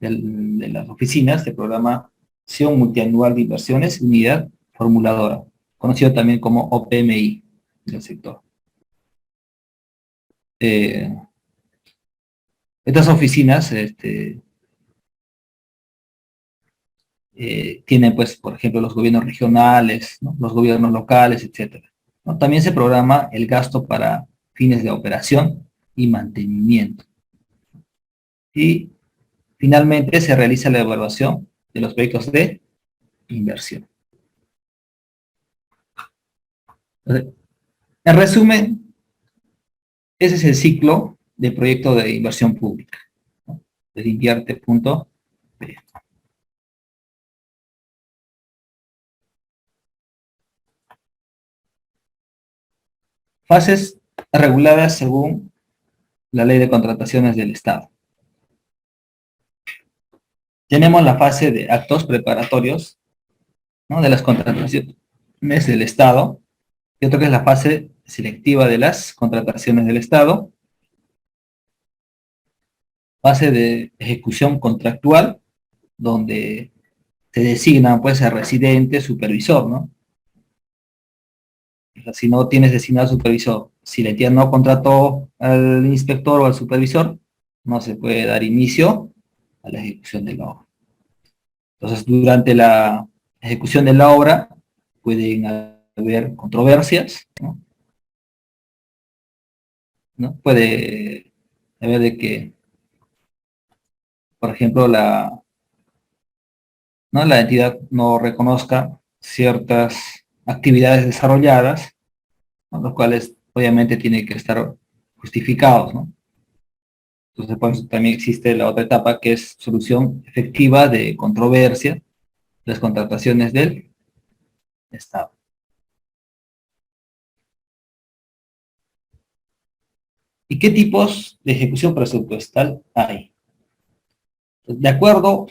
de las oficinas de programación multianual de inversiones, unidad formuladora, conocido también como OPMI del sector. Estas oficinas tienen, pues, por ejemplo, los gobiernos regionales, ¿no? Los gobiernos locales, etcétera, ¿no? También se programa el gasto para fines de operación y mantenimiento. Y finalmente se realiza la evaluación de los proyectos de inversión. Entonces, en resumen, ese es el ciclo de proyecto de inversión pública, ¿no? Desde invierte.p. Fases reguladas según la Ley de Contrataciones del Estado. Tenemos la fase de actos preparatorios, ¿no? De las contrataciones del Estado, y otro que es la fase selectiva de las contrataciones del Estado, fase de ejecución contractual, donde se designa pues a residente, supervisor, ¿no? O sea, si no tienes designado supervisor, si la entidad no contrató al inspector o al supervisor, no se puede dar inicio a la ejecución de la obra. Entonces, durante la ejecución de la obra pueden haber controversias, ¿no? Puede haber de que, por ejemplo, la entidad no reconozca ciertas actividades desarrolladas, ¿no? Los cuales obviamente tienen que estar justificados, ¿no? Entonces, por eso también existe la otra etapa que es solución efectiva de controversia, las contrataciones del Estado. ¿Y qué tipos de ejecución presupuestal hay? De acuerdo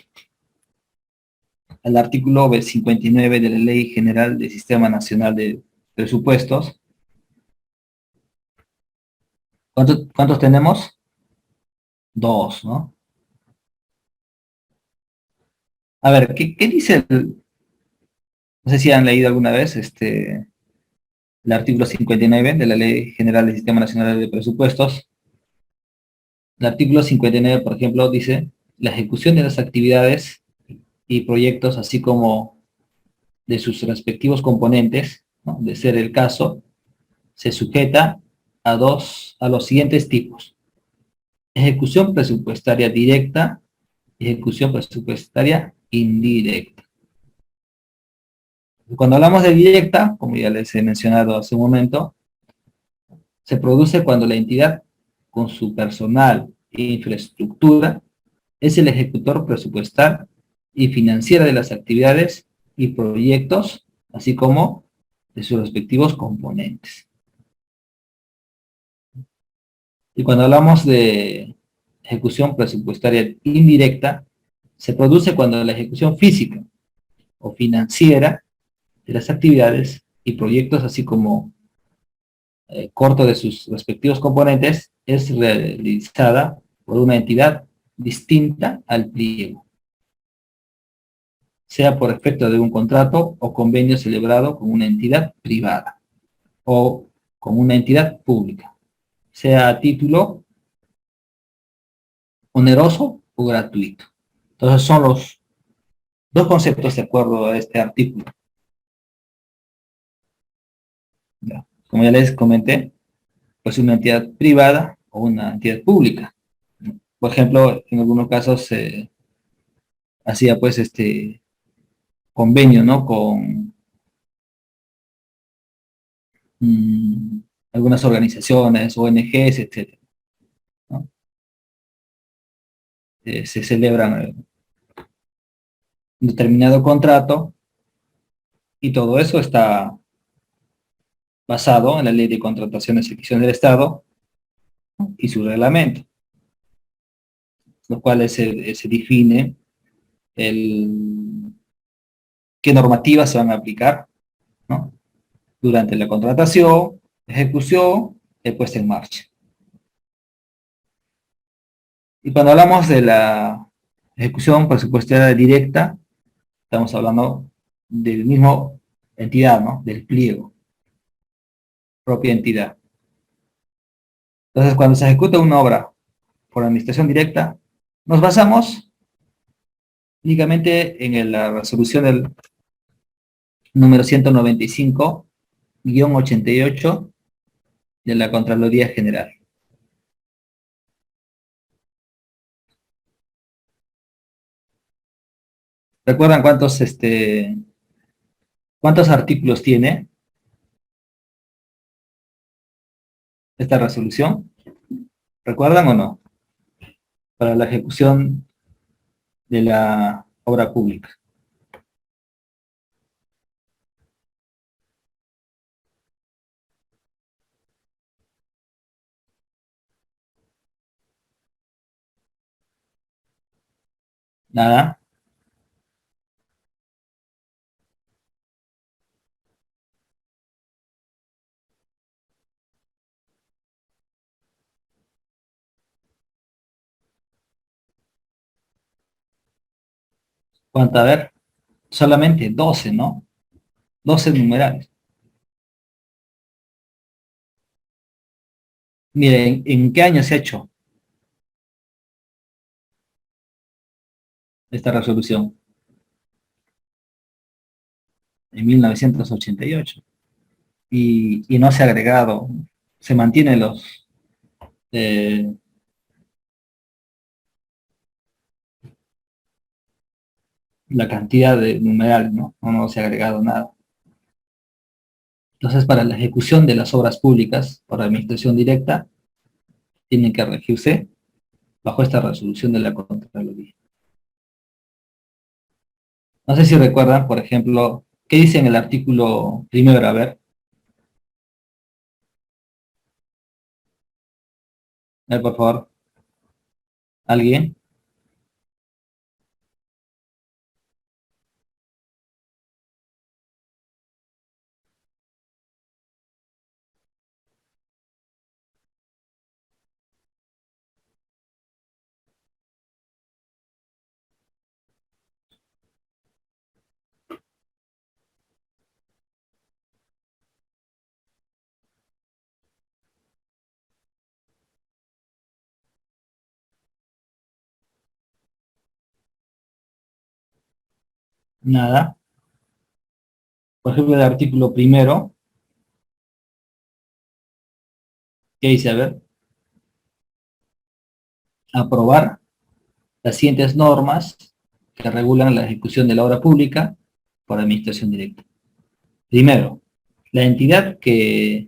al artículo 59 de la Ley General del Sistema Nacional de Presupuestos, ¿cuántos tenemos? Dos, ¿no? A ver, ¿qué dice no sé si han leído alguna vez el artículo 59 de la Ley General del Sistema Nacional de Presupuestos? El artículo 59, por ejemplo, dice: la ejecución de las actividades y proyectos, así como de sus respectivos componentes, ¿no? De ser el caso, se sujeta a los siguientes tipos: ejecución presupuestaria directa, ejecución presupuestaria indirecta. Cuando hablamos de directa, como ya les he mencionado hace un momento, se produce cuando la entidad, con su personal e infraestructura, es el ejecutor presupuestal y financiera de las actividades y proyectos, así como de sus respectivos componentes. Y cuando hablamos de ejecución presupuestaria indirecta, se produce cuando la ejecución física o financiera de las actividades y proyectos, así como corto de sus respectivos componentes, es realizada por una entidad distinta al pliego, sea por efecto de un contrato o convenio celebrado con una entidad privada o con una entidad pública, sea a título oneroso o gratuito. Entonces son los dos conceptos de acuerdo a este artículo. ¿Ya? Como ya les comenté, pues una entidad privada o una entidad pública. Por ejemplo, en algunos casos se hacía pues convenio, ¿no? Con mmm, algunas organizaciones, ONGs, etcétera, ¿no? Se celebran un determinado contrato y todo eso está basado en la Ley de Contrataciones y Servicios del Estado, ¿no? Y su reglamento, los cuales se define qué normativas se van a aplicar, ¿no? Durante la contratación, ejecución y puesta en marcha. Y cuando hablamos de la ejecución presupuestaria directa, estamos hablando del mismo entidad, ¿no? Del pliego, propia entidad. Entonces, cuando se ejecuta una obra por administración directa, nos basamos únicamente en la resolución del número 195-88 de la Contraloría General. ¿Recuerdan cuántos artículos tiene esta resolución? ¿Recuerdan o no? Para la ejecución de la obra pública. Nada. ¿Cuánto? A ver, solamente 12, ¿no? 12 numerales. Miren, ¿en qué año se ha hecho esta resolución? En 1988. Y no se ha agregado, se mantiene eh, la cantidad de numerales, ¿no? No se ha agregado nada. Entonces, para la ejecución de las obras públicas por administración directa, tienen que regirse bajo esta resolución de la Contraloría. No sé si recuerdan, por ejemplo, ¿qué dice en el artículo primero? A ver, por favor, ¿alguien? Nada. Por ejemplo, el artículo primero, ¿qué dice? A ver, aprobar las siguientes normas que regulan la ejecución de la obra pública por administración directa. Primero, la entidad que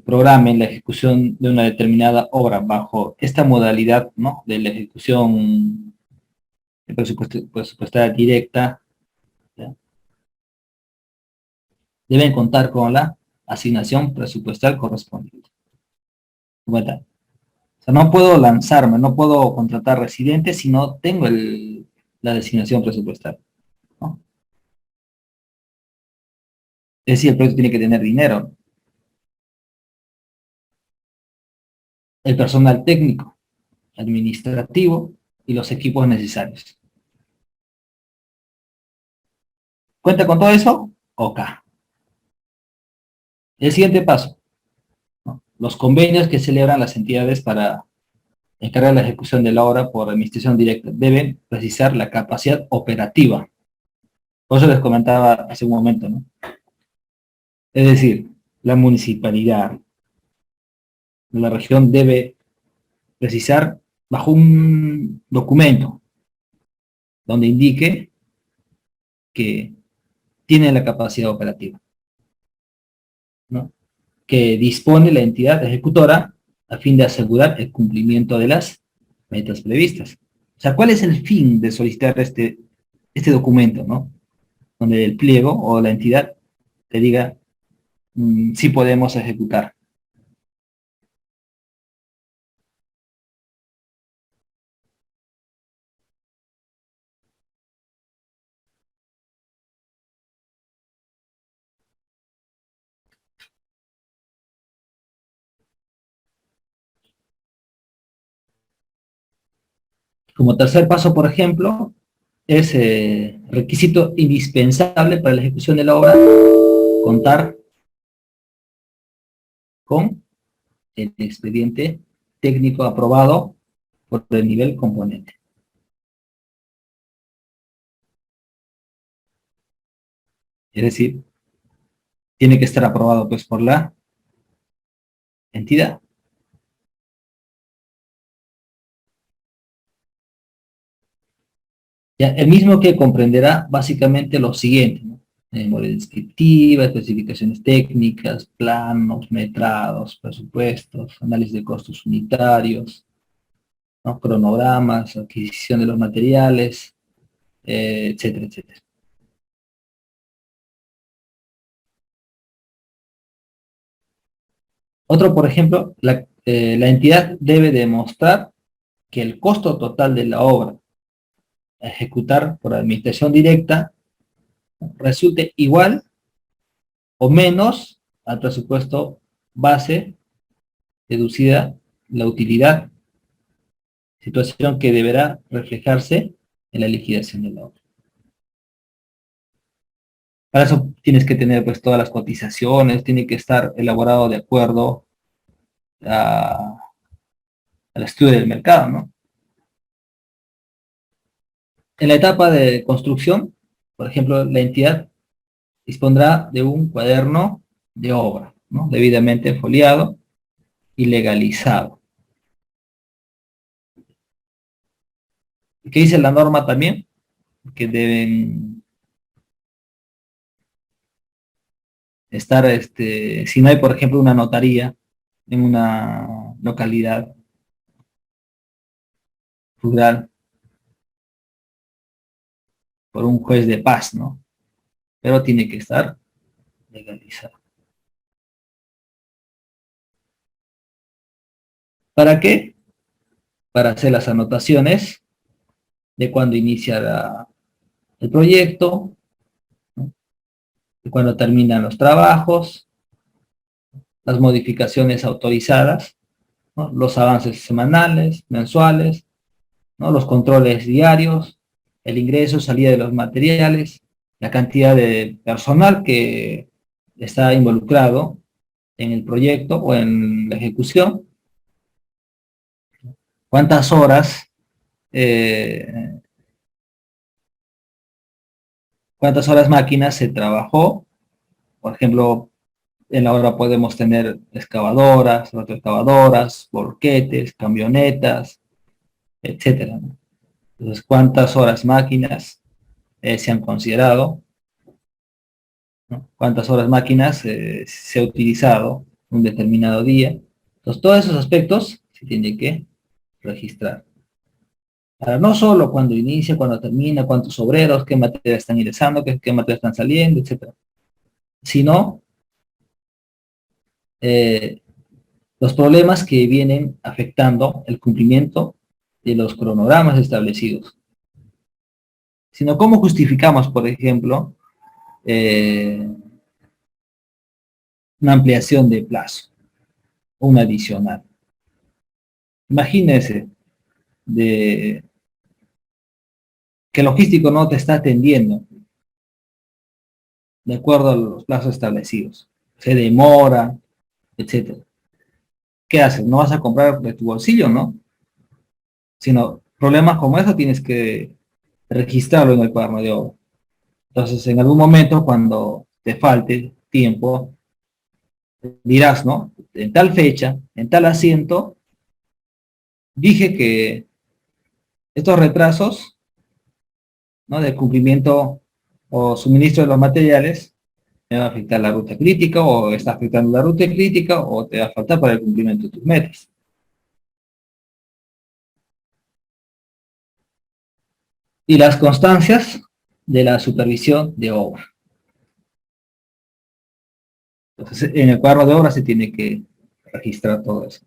programe la ejecución de una determinada obra bajo esta modalidad, ¿no? De la ejecución de presupuestaria directa, ¿ya? Deben contar con la asignación presupuestal correspondiente. ¿Cuenta? O sea, no puedo lanzarme, no puedo contratar residentes si no tengo la designación presupuestal, ¿no? Es decir, el proyecto tiene que tener dinero, el personal técnico, administrativo y los equipos necesarios. ¿Cuenta con todo eso? Ok. El siguiente paso, ¿no? Los convenios que celebran las entidades para encargar la ejecución de la obra por administración directa deben precisar la capacidad operativa. Por eso les comentaba hace un momento, ¿no? Es decir, la municipalidad de la región debe precisar bajo un documento donde indique que tiene la capacidad operativa, ¿no? Que dispone la entidad ejecutora a fin de asegurar el cumplimiento de las metas previstas. O sea, ¿cuál es el fin de solicitar este documento, ¿no? Donde el pliego o la entidad te diga si podemos ejecutar. Como tercer paso, por ejemplo, es requisito indispensable para la ejecución de la obra contar con el expediente técnico aprobado por el nivel componente. Es decir, tiene que estar aprobado pues por la entidad. Ya, el mismo que comprenderá básicamente lo siguiente, ¿no? Memoria descriptiva, especificaciones técnicas, planos, metrados, presupuestos, análisis de costos unitarios, ¿no? Cronogramas, adquisición de los materiales, etcétera, etcétera. Otro, por ejemplo, la entidad debe demostrar que el costo total de la obra a ejecutar por administración directa resulte igual o menos al presupuesto base deducida la utilidad, situación que deberá reflejarse en la liquidación de la obra. Para eso tienes que tener pues todas las cotizaciones, tiene que estar elaborado de acuerdo al estudio del mercado, ¿no? En la etapa de construcción, por ejemplo, la entidad dispondrá de un cuaderno de obra, ¿no? Debidamente foliado y legalizado. ¿Qué dice la norma también? Que deben estar, si no hay, por ejemplo, una notaría en una localidad rural por un juez de paz, ¿no? Pero tiene que estar legalizado. ¿Para qué? Para hacer las anotaciones de cuando inicia el proyecto, ¿no? De cuando terminan los trabajos, las modificaciones autorizadas, ¿no? Los avances semanales, mensuales, ¿no? Los controles diarios, el ingreso, salida de los materiales, la cantidad de personal que está involucrado en el proyecto o en la ejecución, cuántas horas, eh, cuántas horas máquinas se trabajó. Por ejemplo, en la obra podemos tener excavadoras, retroexcavadoras, volquetes, camionetas, etcétera, ¿no? Entonces, cuántas horas máquinas se han considerado, ¿no? Cuántas horas máquinas se ha utilizado un determinado día. Entonces, todos esos aspectos se tienen que registrar. Ahora, no solo cuando inicia, cuando termina, cuántos obreros, qué materias están ingresando, qué materias están saliendo, etcétera, sino eh, los problemas que vienen afectando el cumplimiento de los cronogramas establecidos, sino cómo justificamos, por ejemplo, una ampliación de plazo, una adicional. Imagínese que el logístico no te está atendiendo de acuerdo a los plazos establecidos, se demora, etcétera. ¿Qué haces? No vas a comprar de tu bolsillo, ¿no? Sino problemas como eso tienes que registrarlo en el cuaderno de obra. Entonces, en algún momento, cuando te falte tiempo, dirás, ¿no? En tal fecha, en tal asiento, dije que estos retrasos, ¿no? De cumplimiento o suministro de los materiales me va a afectar la ruta crítica, o está afectando la ruta crítica, o te va a faltar para el cumplimiento de tus metas. Y las constancias de la supervisión de obra. Entonces, en el cuadro de obra se tiene que registrar todo eso.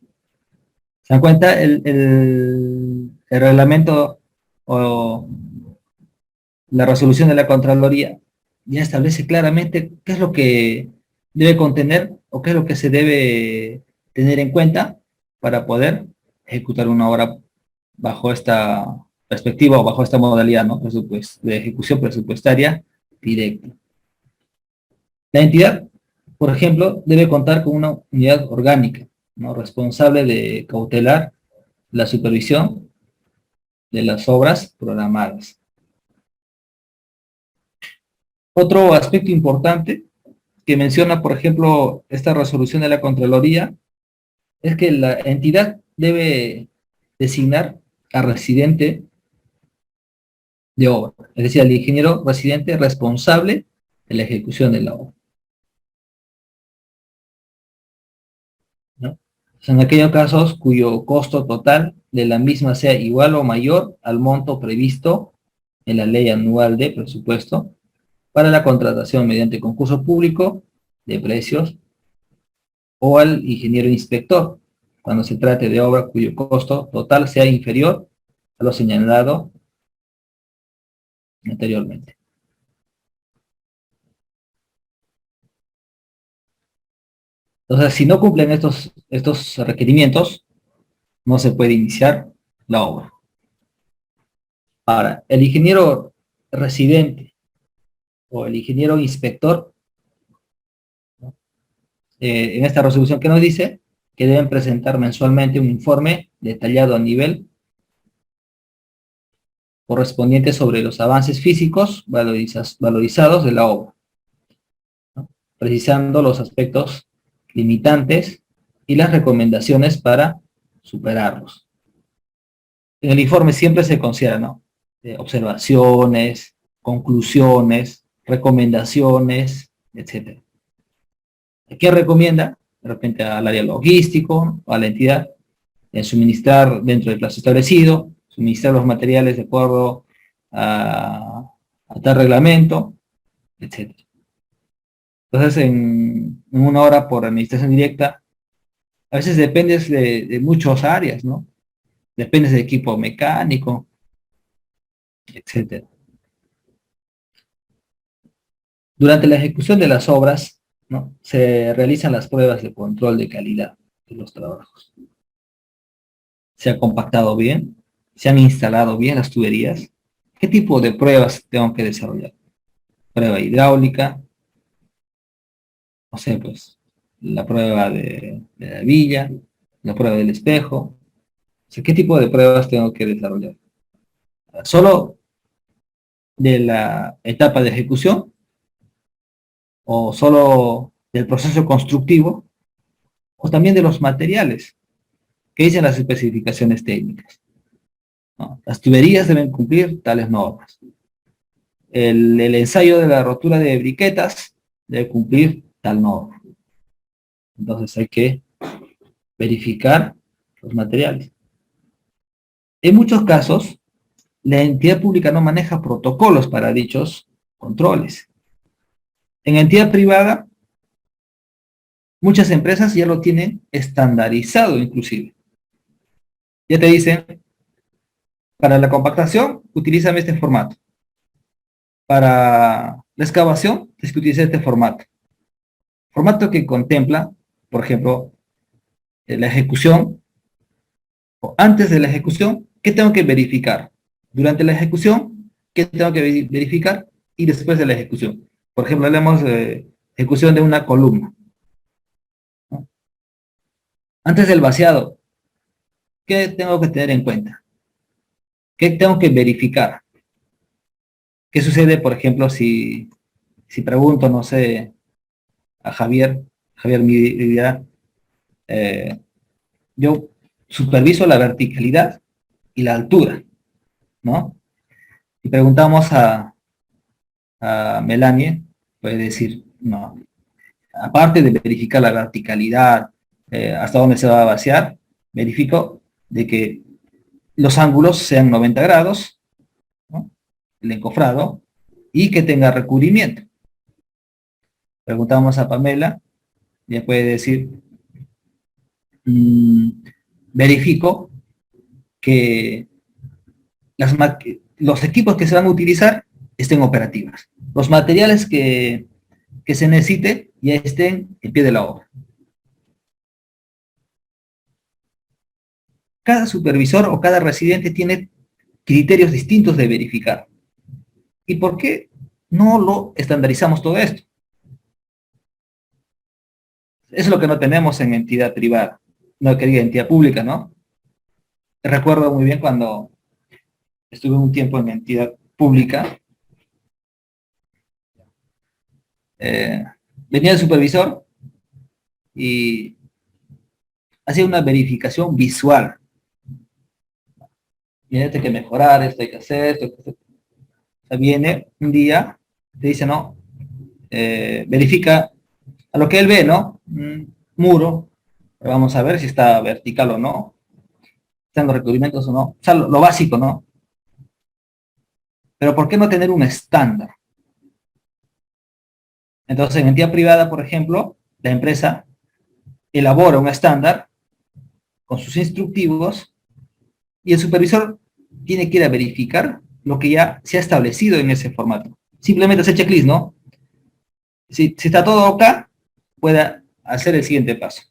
¿Se dan cuenta? El reglamento o la resolución de la Contraloría ya establece claramente qué es lo que debe contener o qué es lo que se debe tener en cuenta para poder ejecutar una obra bajo esta perspectiva o bajo esta modalidad, ¿no? De ejecución presupuestaria directa. La entidad, por ejemplo, debe contar con una unidad orgánica, ¿no? Responsable de cautelar la supervisión de las obras programadas. Otro aspecto importante que menciona, por ejemplo, esta resolución de la Contraloría, es que la entidad debe designar al residente de obra, es decir, al ingeniero residente responsable de la ejecución de la obra, ¿no? En aquellos casos cuyo costo total de la misma sea igual o mayor al monto previsto en la ley anual de presupuesto para la contratación mediante concurso público de precios, o al ingeniero inspector, cuando se trate de obra cuyo costo total sea inferior a lo señalado anteriormente. Entonces, si no cumplen estos requerimientos, no se puede iniciar la obra. Ahora, el ingeniero residente o el ingeniero inspector, ¿no? En esta resolución que nos dice que deben presentar mensualmente un informe detallado a nivel correspondiente sobre los avances físicos valorizados de la obra, ¿no? Precisando los aspectos limitantes y las recomendaciones para superarlos. En el informe siempre se considera, ¿no? Observaciones, conclusiones, recomendaciones, etc. ¿Qué recomienda? De repente al área logístico o a la entidad suministrar dentro del plazo establecido, suministrar los materiales de acuerdo a tal reglamento, etc. Entonces, en una hora por administración directa, a veces dependes de muchas áreas, ¿no? Dependes de equipo mecánico, etc. Durante la ejecución de las obras, ¿no? Se realizan las pruebas de control de calidad de los trabajos. ¿Se ha compactado bien? ¿Se han instalado bien las tuberías? ¿Qué tipo de pruebas tengo que desarrollar? Prueba hidráulica, no sé, pues, la prueba de la villa, la prueba del espejo. O sea, ¿qué tipo de pruebas tengo que desarrollar? ¿Solo de la etapa de ejecución o solo del proceso constructivo, o también de los materiales que dicen las especificaciones técnicas, ¿no? Las tuberías deben cumplir tales normas. El ensayo de la rotura de briquetas debe cumplir tal norma. Entonces hay que verificar los materiales. En muchos casos, la entidad pública no maneja protocolos para dichos controles. En entidad privada, Muchas empresas ya lo tienen estandarizado inclusive. Ya te dicen, para la compactación, utilízame este formato. Para la excavación, tienes que utilizar este formato. Formato que contempla, por ejemplo, la ejecución, o antes de la ejecución, ¿qué tengo que verificar? Durante la ejecución, ¿qué tengo que verificar? Y después de la ejecución. Por ejemplo, hablemos de ejecución de una columna, ¿no? Antes del vaciado, ¿qué tengo que tener en cuenta? ¿Qué tengo que verificar? ¿Qué sucede, por ejemplo, si pregunto, no sé, a Javier mi vida, yo superviso la verticalidad y la altura, ¿no? Y preguntamos a Melanie, puede decir, no, aparte de verificar la verticalidad, hasta dónde se va a vaciar, verifico de que los ángulos sean 90 grados, ¿no? El encofrado, y que tenga recubrimiento. Preguntamos a Pamela, ella puede decir, mmm, verifico que los equipos que se van a utilizar estén operativos. Los materiales que se necesite ya estén en pie de la obra. Cada supervisor o cada residente tiene criterios distintos de verificar. ¿Y por qué no lo estandarizamos todo esto? Eso es lo que no tenemos en entidad privada, no quería entidad pública, ¿no? Recuerdo muy bien cuando estuve un tiempo en entidad pública, eh, venía el supervisor y hacía una verificación visual. Mira, esto hay que mejorar, esto hay que hacer, esto hay que hacer. O sea, viene un día, te dice, no, verifica a lo que él ve, ¿no? Un muro, vamos a ver si está vertical o no, están los recubrimientos o no, o sea, lo básico, ¿no? Pero ¿por qué no tener un estándar? Entonces, en entidad privada, por ejemplo, la empresa elabora un estándar con sus instructivos y el supervisor tiene que ir a verificar lo que ya se ha establecido en ese formato. Simplemente hacer checklist, ¿no? Si está todo acá, pueda hacer el siguiente paso.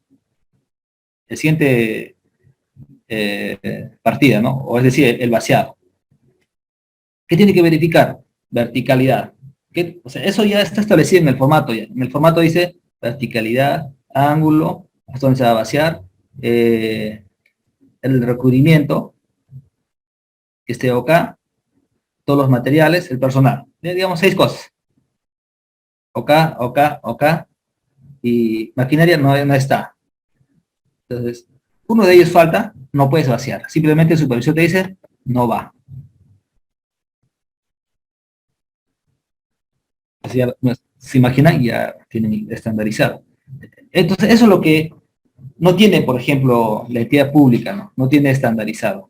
El siguiente partida, ¿no? O es decir, el vaciado. ¿Qué tiene que verificar? Verticalidad. O sea, eso ya está establecido en el formato. Ya. En el formato dice verticalidad, ángulo, hasta donde se va a vaciar, el recubrimiento, que esté acá, todos los materiales, el personal. Digamos 6 cosas. Acá, y maquinaria no está. Entonces, uno de ellos falta, no puedes vaciar. Simplemente el supervisor te dice, no va. Así ya, se imaginan, ya tienen estandarizado. Entonces, eso es lo que no tiene, por ejemplo, la entidad pública, no tiene estandarizado.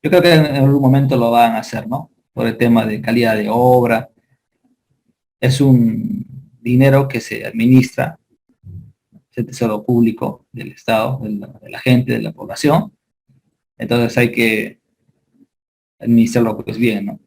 Yo creo que en algún momento lo van a hacer, ¿no? Por el tema de calidad de obra. Es un dinero que se administra, es el tesoro público del Estado, de la gente, de la población. Entonces hay que administrarlo pues bien, ¿no?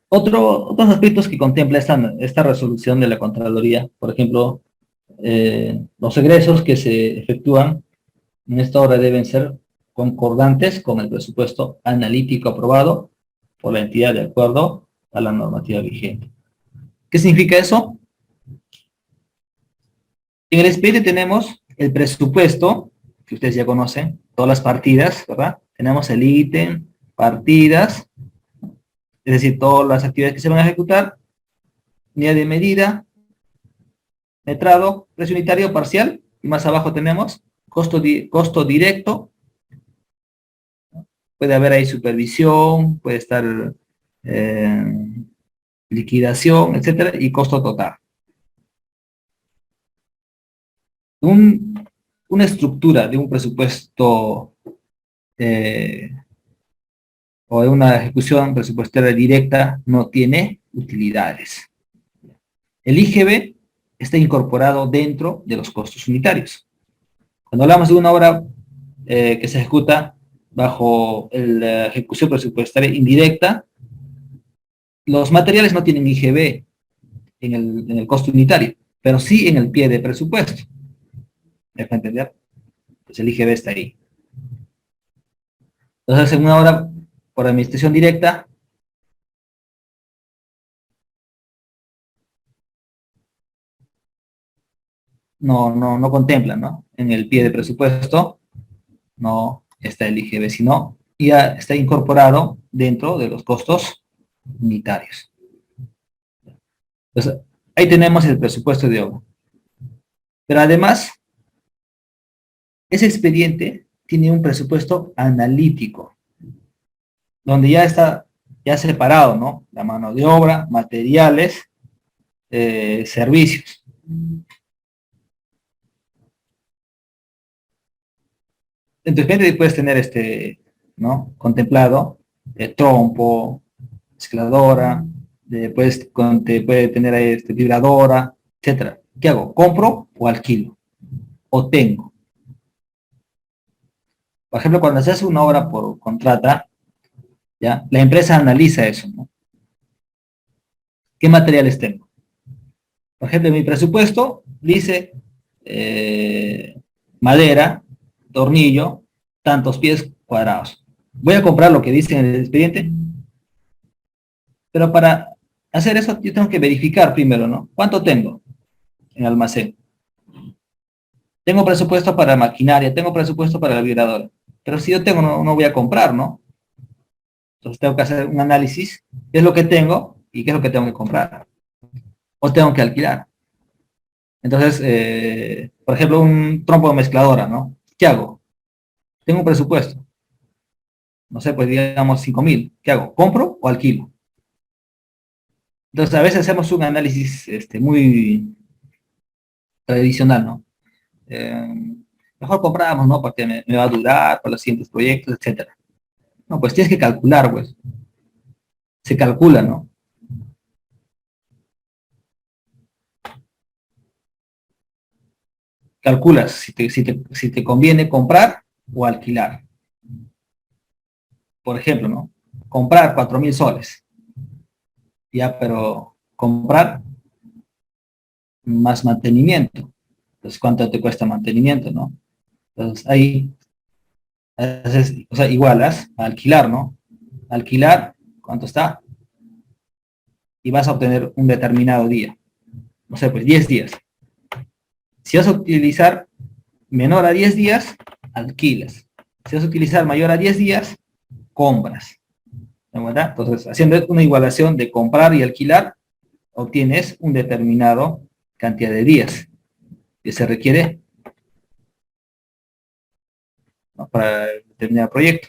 Otros aspectos que contempla esta resolución de la Contraloría, por ejemplo, los egresos que se efectúan en esta obra deben ser concordantes con el presupuesto analítico aprobado por la entidad de acuerdo a la normativa vigente. ¿Qué significa eso? En el expediente tenemos el presupuesto, que ustedes ya conocen, todas las partidas, ¿verdad? Tenemos el ítem, partidas, es decir, todas las actividades que se van a ejecutar, unidad de medida, metrado, precio unitario parcial, y más abajo tenemos costo directo, puede haber ahí supervisión, puede estar liquidación, etcétera, y costo total. una estructura de un presupuesto o de una ejecución presupuestaria directa no tiene utilidades. El IGB está incorporado dentro de los costos unitarios. Cuando hablamos de una obra que se ejecuta bajo la ejecución presupuestaria indirecta, los materiales no tienen IGB en el costo unitario, pero sí en el pie de presupuesto. ¿Me deja entender? Pues el IGB está ahí. Entonces, en una obra por administración directa, no contempla, ¿no? En el pie de presupuesto no está el IGB, sino ya está incorporado dentro de los costos unitarios. Entonces, ahí tenemos el presupuesto de obra. Pero además, ese expediente tiene un presupuesto analítico, donde ya está ya separado, ¿no? La mano de obra, materiales, servicios. En tu expediente puedes tener ¿no? Contemplado trompo, escaladora, te puede tener ahí vibradora, etcétera. ¿Qué hago? ¿Compro o alquilo? ¿O tengo? Por ejemplo, cuando se hace una obra por contrata, ¿ya? La empresa analiza eso, ¿no? ¿Qué materiales tengo? Por ejemplo, mi presupuesto dice madera, tornillo, tantos pies cuadrados. Voy a comprar lo que dice en el expediente, pero para hacer eso yo tengo que verificar primero, ¿no? ¿Cuánto tengo en almacén? Tengo presupuesto para maquinaria, tengo presupuesto para la vibradora, pero si yo tengo, no voy a comprar, ¿no? Entonces tengo que hacer un análisis, qué es lo que tengo y qué es lo que tengo que comprar, o tengo que alquilar. Entonces, por ejemplo, un trompo de mezcladora, ¿no? ¿Qué hago? Tengo un presupuesto, no sé, pues digamos 5.000. ¿Qué hago? ¿Compro o alquilo? Entonces, a veces hacemos un análisis muy tradicional, ¿no? Mejor compramos, ¿no? Porque me va a durar para los siguientes proyectos, etcétera. No, pues tienes que calcular, pues. Se calcula, ¿no? Calculas si te conviene comprar o alquilar. Por ejemplo, ¿no? Comprar 4.000 soles. Ya, pero comprar más mantenimiento. Entonces, ¿cuánto te cuesta mantenimiento, no? Entonces, ahí, o sea, igualas a alquilar, ¿no? Alquilar, ¿cuánto está? Y vas a obtener un determinado día. No sé, pues 10 días. Si vas a utilizar menor a 10 días, alquilas. Si vas a utilizar mayor a 10 días, compras. ¿No, verdad? Entonces, haciendo una igualación de comprar y alquilar, obtienes un determinado cantidad de días que se requiere, ¿no? Para determinar proyecto.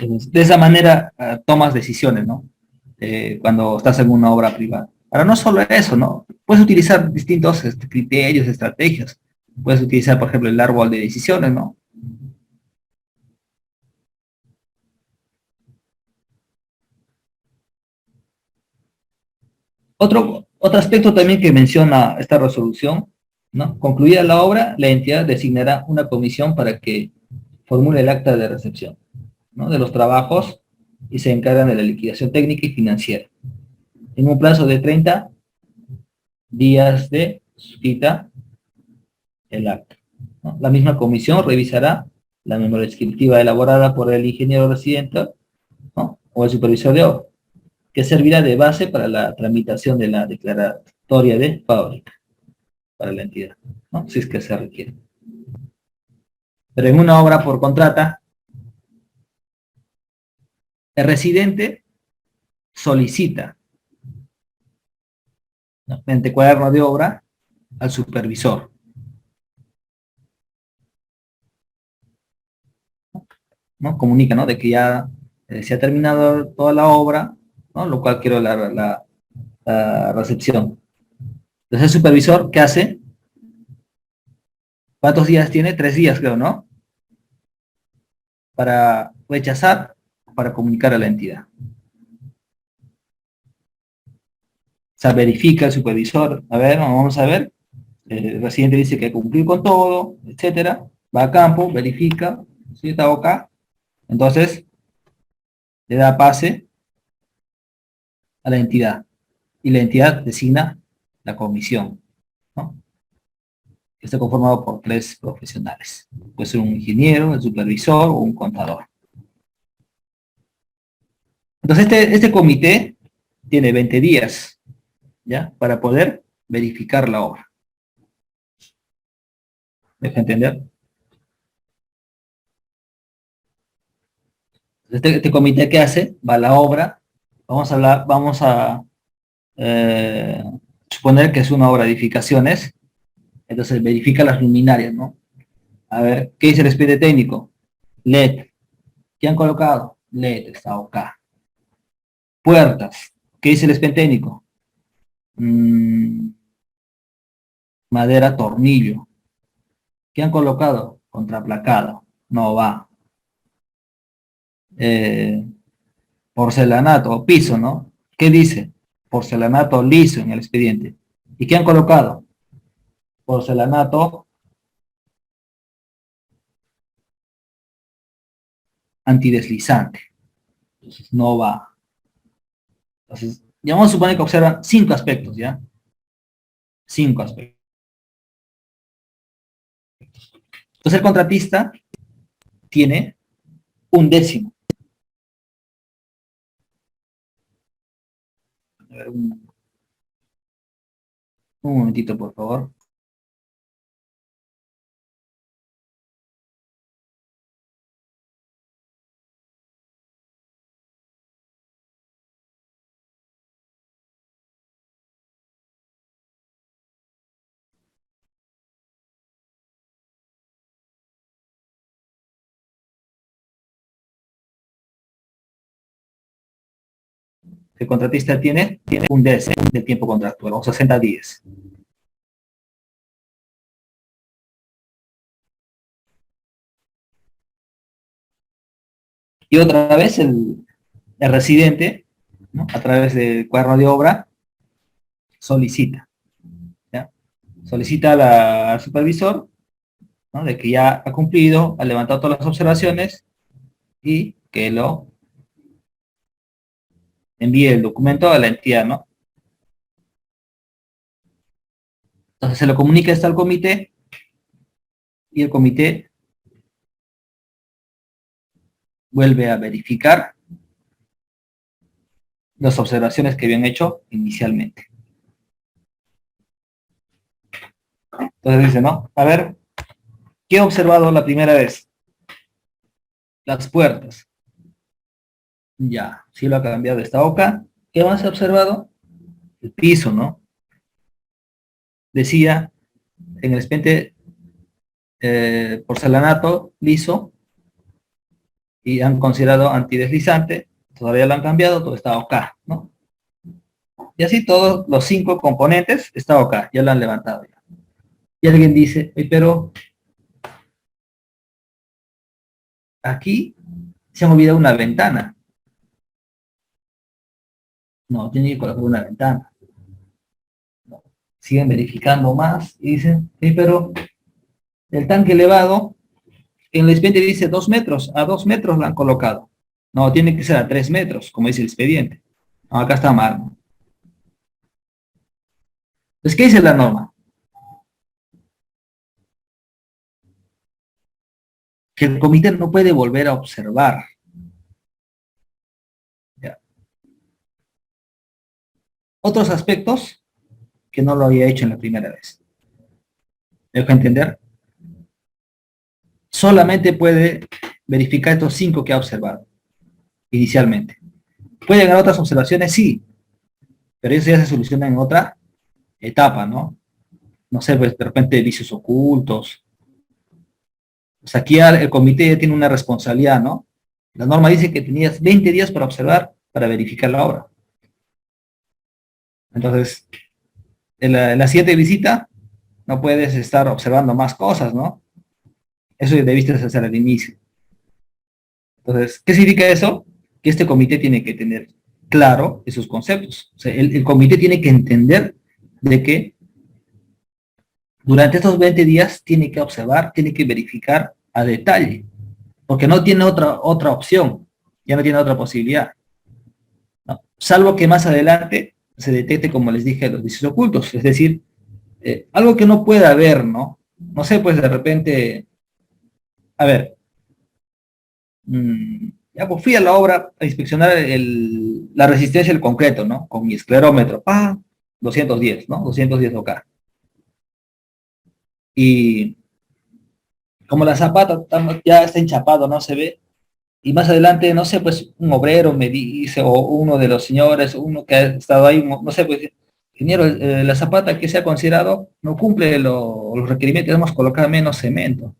Entonces, de esa manera tomas decisiones, ¿no? Cuando estás en una obra privada. Ahora, no solo eso, ¿no? Puedes utilizar distintos criterios, estrategias. Puedes utilizar, por ejemplo, el árbol de decisiones, ¿no? Otro aspecto también que menciona esta resolución, ¿no? Concluida la obra, la entidad designará una comisión para que formule el acta de recepción, ¿no? De los trabajos y se encargan de la liquidación técnica y financiera. En un plazo de 30 días de cita el acta, ¿no? La misma comisión revisará la memoria descriptiva elaborada por el ingeniero residente, ¿no? O el supervisor de obra, que servirá de base para la tramitación de la declaratoria de fábrica para la entidad, ¿no? Si es que se requiere. Pero en una obra por contrata, el residente solicita, ¿no? Mediante cuaderno de obra al supervisor, ¿no? Comunica, ¿no? De que ya se ha terminado toda la obra, ¿no? Lo cual quiero la recepción. Entonces el supervisor, ¿qué hace? ¿Cuántos días tiene? 3 días, creo, ¿no? Para rechazar, para comunicar a la entidad. O sea, verifica el supervisor. A ver, vamos a ver. El residente dice que cumplir con todo, etcétera. Va a campo, verifica, si está OK. Entonces, le da pase a la entidad. Y la entidad designa la comisión, ¿no? Que está conformado por 3 profesionales. Puede ser un ingeniero, el supervisor o un contador. Entonces, este comité tiene 20 días, ¿ya? Para poder verificar la obra. ¿Me deja entender? Este comité, ¿qué hace? Va a la obra. Vamos a suponer que es una obra de edificaciones. Entonces verifica las luminarias, ¿no? A ver, ¿qué dice el expediente técnico? LED. ¿Qué han colocado? LED, está OK. Puertas. ¿Qué dice el expediente técnico? Madera, tornillo. ¿Qué han colocado? Contraplacado. No va. Porcelanato o piso, ¿no? ¿Qué dice? Porcelanato liso en el expediente. ¿Y qué han colocado? Porcelanato antideslizante. Entonces no va. Entonces, ya vamos a suponer que observan 5 aspectos, ¿ya? 5 aspectos. Entonces el contratista tiene 1/10. A ver, un momentito, por favor. El contratista tiene 1/10 del tiempo contractual, o 60 días. Y otra vez el residente, ¿no? A través del cuaderno de obra, solicita, ¿ya? Solicita al supervisor, ¿no? De que ya ha cumplido, ha levantado todas las observaciones y que lo envíe el documento a la entidad, ¿no? Entonces se lo comunica esto al comité y el comité vuelve a verificar las observaciones que habían hecho inicialmente. Entonces dice, ¿no? A ver, ¿qué he observado la primera vez? Las puertas. Ya, sí lo ha cambiado, está OK. ¿Qué más he observado? El piso, ¿no? Decía en el expediente porcelanato liso y han considerado antideslizante, todavía lo han cambiado, todo está OK, ¿no? Y así todos los 5 componentes está OK, ya lo han levantado. Ya. Y alguien dice, pero aquí se han olvidado una ventana. No, tiene que colocar una ventana. No. Siguen verificando más y dicen, pero el tanque elevado, en el expediente dice 2 metros, a 2 metros lo han colocado. No, tiene que ser a 3 metros, como dice el expediente. No, acá está mal. Entonces, ¿qué dice la norma? Que el comité no puede volver a observar. ¿Ya? Otros aspectos que no lo había hecho en la primera vez. ¿Me dejo entender? Solamente puede verificar estos 5 que ha observado inicialmente. ¿Puede llegar a otras observaciones? Sí, pero eso ya se soluciona en otra etapa, ¿no? No sé, pues de repente vicios ocultos. Pues aquí el comité ya tiene una responsabilidad, ¿no? La norma dice que tenías 20 días para observar, para verificar la obra. Entonces, en la siguiente visita no puedes estar observando más cosas, ¿no? Eso debiste hacer al inicio. Entonces, ¿qué significa eso? Que este comité tiene que tener claro esos conceptos. O sea, el comité tiene que entender de que durante estos 20 días tiene que observar, tiene que verificar a detalle, porque no tiene otra opción, ya no tiene otra posibilidad, ¿no? Salvo que más adelante se detecte, como les dije, los vicios ocultos, es decir, algo que no pueda haber, ¿no? No sé, pues de repente, a ver, ya pues fui a la obra a inspeccionar la resistencia del concreto, ¿no? Con mi esclerómetro, 210, ¿no? 210 OK. Y como la zapata ya está enchapado, no se ve, y más adelante, no sé, pues un obrero me dice, o uno de los señores, uno que ha estado ahí, no sé, pues, ingeniero, la zapata que se ha considerado no cumple los requerimientos, hemos colocado menos cemento.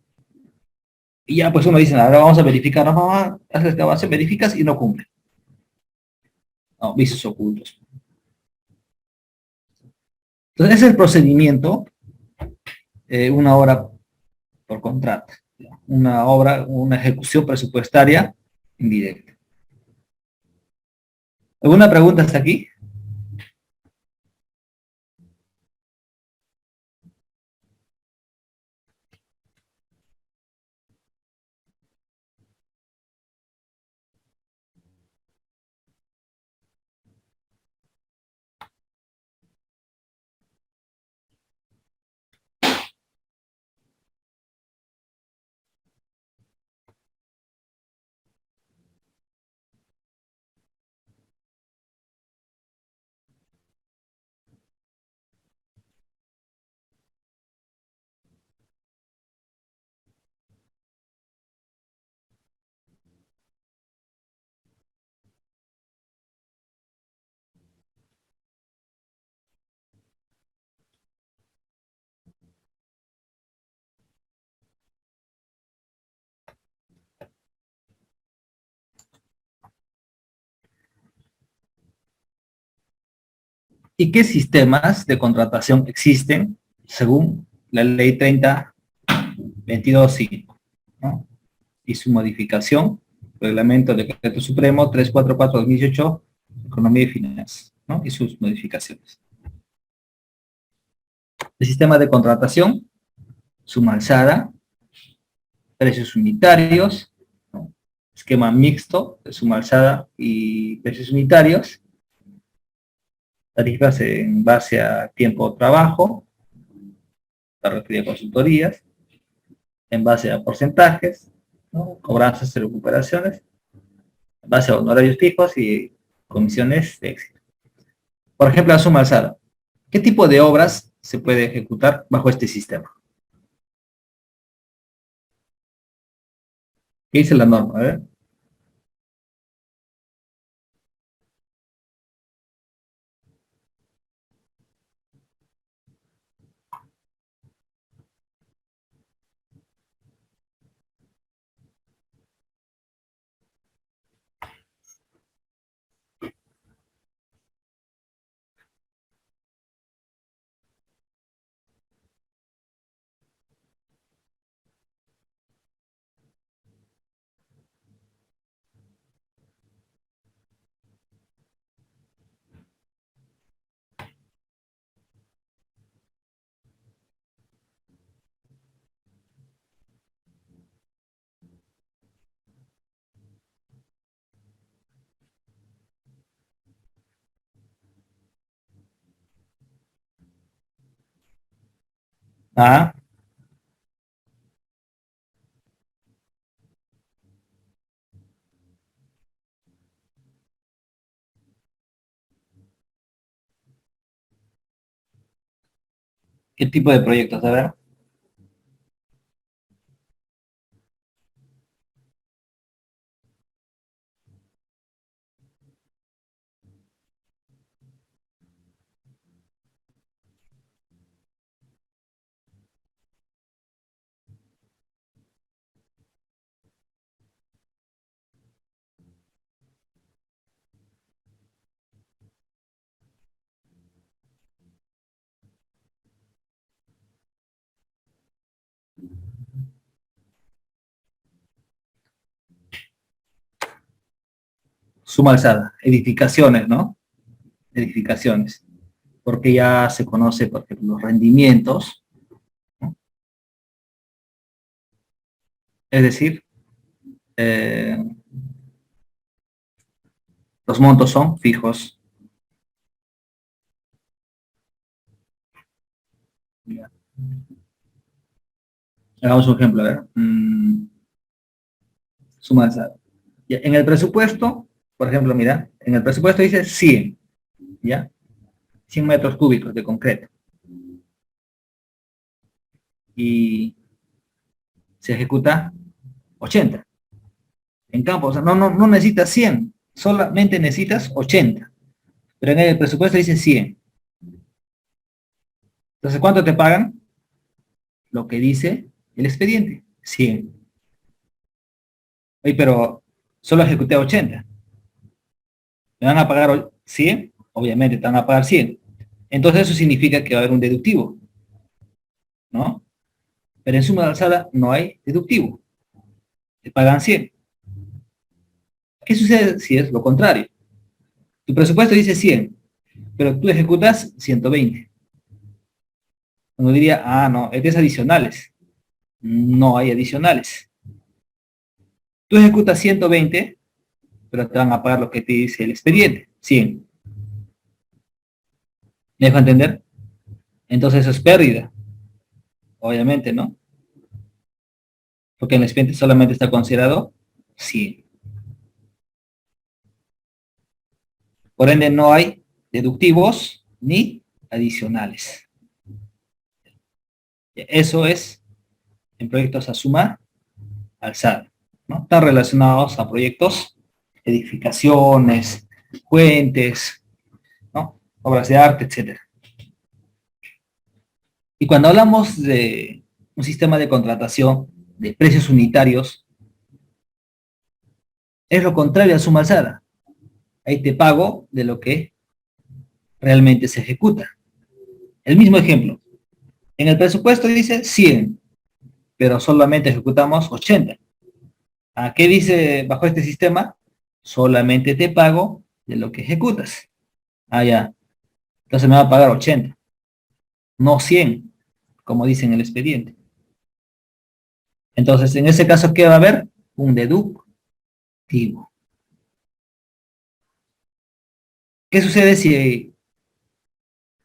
Y ya pues uno dice, ahora vamos a verificar, no, haces excavación, verificas y no cumple. No, vicios ocultos. Entonces, ese es el procedimiento, una obra por contrato, una obra, una ejecución presupuestaria indirecta. ¿Alguna pregunta hasta aquí? ¿Y qué sistemas de contratación existen según la ley 30.22.5, ¿no? Y su modificación, reglamento del decreto supremo 344/2018, economía y finanzas, ¿no? Y sus modificaciones. El sistema de contratación, suma alzada, precios unitarios, ¿no? Esquema mixto de suma alzada y precios unitarios, tarifas en base a tiempo de trabajo, la referida a consultorías, en base a porcentajes, ¿no? Cobranzas y recuperaciones, en base a honorarios fijos y comisiones de éxito. Por ejemplo, la suma alzada. ¿Qué tipo de obras se puede ejecutar bajo este sistema? ¿Qué dice la norma? A ver. Ah, ¿qué tipo de proyectos? A ver. suma alzada, edificaciones, ¿no? Edificaciones, porque ya se conoce, por ejemplo, los rendimientos, ¿no? Es decir, eh, los montos son fijos. Ya. Hagamos un ejemplo, a ver. Suma alzada. Ya, en el presupuesto, por ejemplo, mira, en el presupuesto dice 100, ¿ya? 100 metros cúbicos de concreto. Y se ejecuta 80. En campo, o sea, no necesitas 100, solamente necesitas 80. Pero en el presupuesto dice 100. Entonces, ¿cuánto te pagan? Lo que dice el expediente, 100. Oye, pero solo ejecuté 80. ¿Me van a pagar 100? Obviamente te van a pagar 100. Entonces eso significa que va a haber un deductivo, ¿no? Pero en suma de alzada no hay deductivo. Te pagan 100. ¿Qué sucede si es lo contrario? Tu presupuesto dice 100, pero tú ejecutas 120. Uno diría, ah, no, es adicionales. No hay adicionales. Tú ejecutas 120, pero te van a pagar lo que te dice el expediente, 100. ¿Me dejo entender? Entonces eso es pérdida, obviamente, ¿no? Porque en el expediente solamente está considerado 100. Por ende, no hay deductivos ni adicionales. Eso es en proyectos a suma alzada, ¿no? Están relacionados a proyectos, edificaciones, puentes, ¿no? Obras de arte, etcétera. Y cuando hablamos de un sistema de contratación de precios unitarios, es lo contrario a suma alzada. Ahí te pago de lo que realmente se ejecuta. El mismo ejemplo. En el presupuesto dice 100, pero solamente ejecutamos 80. ¿A qué dice bajo este sistema? Solamente te pago de lo que ejecutas. Ah, ya. Entonces me va a pagar 80, no 100, como dice en el expediente. Entonces, en ese caso, ¿qué va a haber? Un deductivo. ¿Qué sucede si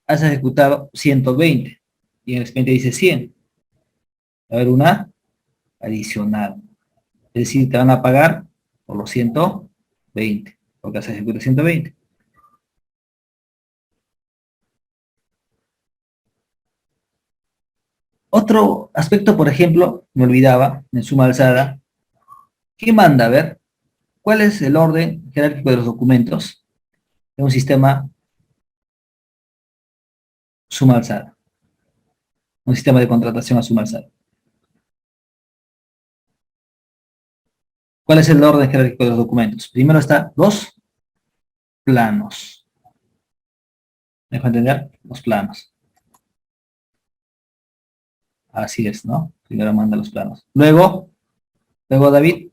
has ejecutado 120 y en el expediente dice 100? Va a haber una adicional. Es decir, te van a pagar por los 120, porque has ejecutado 120. Otro aspecto, por ejemplo, me olvidaba, en suma alzada, ¿qué manda? A ver, ¿cuál es el orden jerárquico de los documentos de un sistema suma alzada? Un sistema de contratación a suma alzada. ¿Cuál es el orden jerárquico de los documentos? Primero están los planos. ¿Me dejo entender? Los planos. Así es, ¿no? Primero manda los planos. Luego David,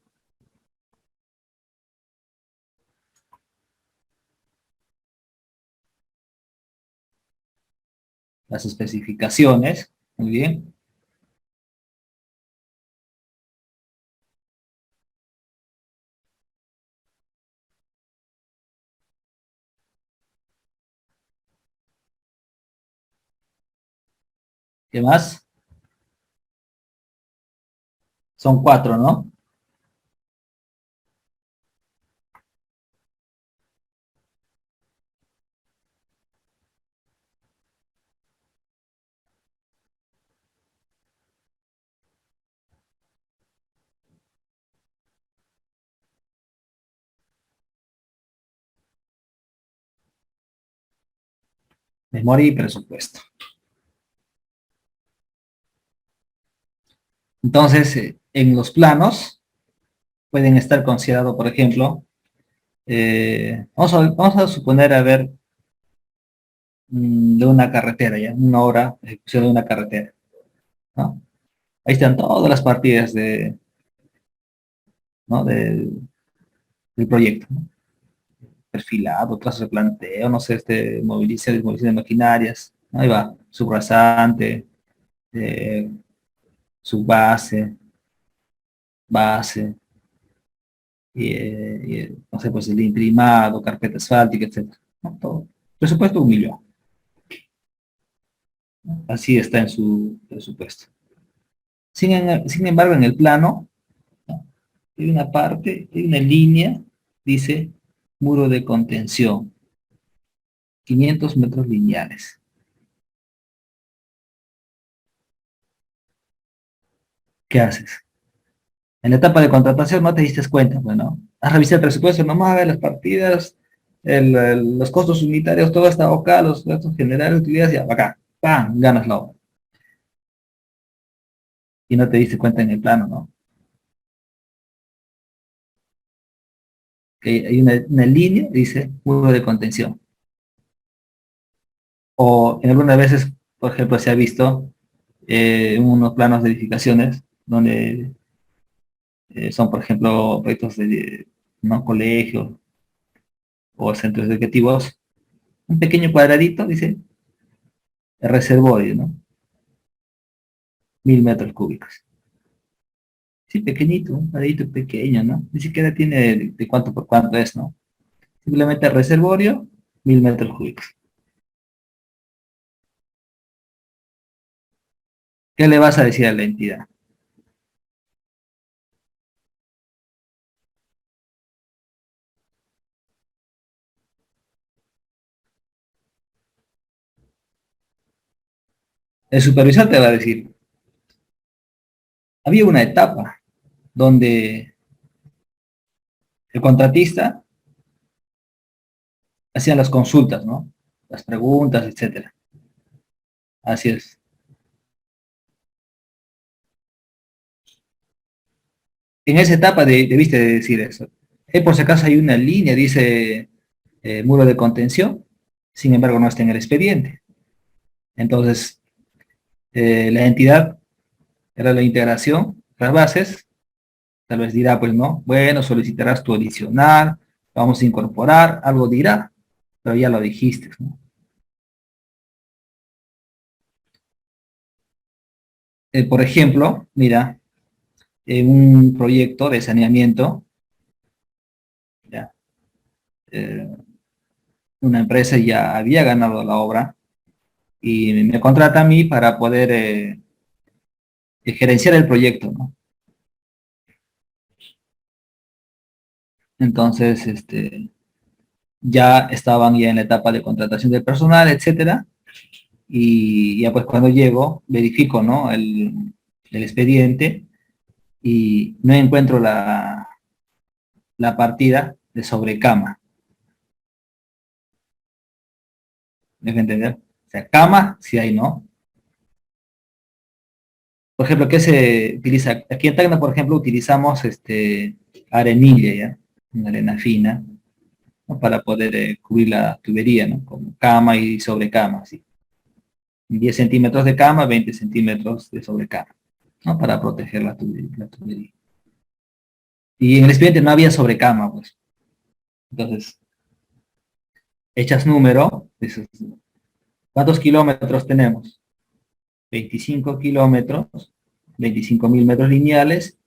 las especificaciones. Muy bien. ¿Qué más? Son 4, ¿no? Memoria y presupuesto. Entonces, en los planos pueden estar considerados, por ejemplo, vamos a suponer, a ver, de una carretera, ya, una obra, ejecución de una carretera, ¿no? Ahí están todas las partidas ¿no? del proyecto, ¿no? perfilado, trazos de planteo, no sé, movilización, desmovilización de maquinarias, ¿no? Ahí va, subrasante, eh, subbase, base, no sé, pues el imprimado, carpeta asfáltica, etcétera, ¿no? Todo. Presupuesto 1 millón. Así está en su presupuesto. Sin embargo, en el plano, ¿no? Hay una parte, hay una línea, dice muro de contención, 500 metros lineales. ¿Qué haces? En la etapa de contratación no te diste cuenta, bueno, has revisado el presupuesto, nomás ver las partidas, los costos unitarios, todo está acá, los gastos generales, utilidades, ya, acá, ¡pam!, ganas la obra. Y no te diste cuenta en el plano, ¿no? Que hay una línea, dice, muro de contención. O en algunas veces, por ejemplo, se ha visto unos planos de edificaciones donde son, por ejemplo, proyectos de ¿no? colegios o centros educativos, un pequeño cuadradito, dice, reservorio, ¿no? 1000 metros cúbicos. Sí, pequeñito, un cuadradito pequeño, ¿no? Ni siquiera tiene de cuánto por cuánto es, ¿no? Simplemente reservorio, 1000 metros cúbicos. ¿Qué le vas a decir a la entidad? El supervisor te va a decir, había una etapa donde el contratista hacía las consultas, ¿no? Las preguntas, etcétera. Así es. En esa etapa debiste de decir eso. Por si acaso hay una línea, dice muro de contención, sin embargo no está en el expediente. Entonces, la entidad era la integración, las bases, tal vez dirá, pues no, bueno, solicitarás tu adicional, vamos a incorporar, algo dirá, pero ya lo dijiste, ¿no? Por ejemplo, mira, en un proyecto de saneamiento, ya, eh, una empresa ya había ganado la obra y me contrata a mí para poder gerenciar el proyecto, ¿no? Entonces, ya estaban ya en la etapa de contratación del personal, etcétera, y ya pues cuando llego, verifico, ¿no? El expediente y no encuentro la partida de sobrecama. ¿Me entender? O sea, cama, si hay, ¿no? Por ejemplo, ¿qué se utiliza? Aquí en Tacna, por ejemplo, utilizamos arenilla, ¿ya? Una arena fina, ¿no? Para poder cubrir la tubería, ¿no? Como cama y sobrecama, así. 10 centímetros de cama, 20 centímetros de sobrecama, ¿no? Para proteger la tubería. Y en el expediente no había sobrecama, pues. Entonces, echas número, dices, ¿cuántos kilómetros tenemos? 25 kilómetros, 25.000 metros lineales,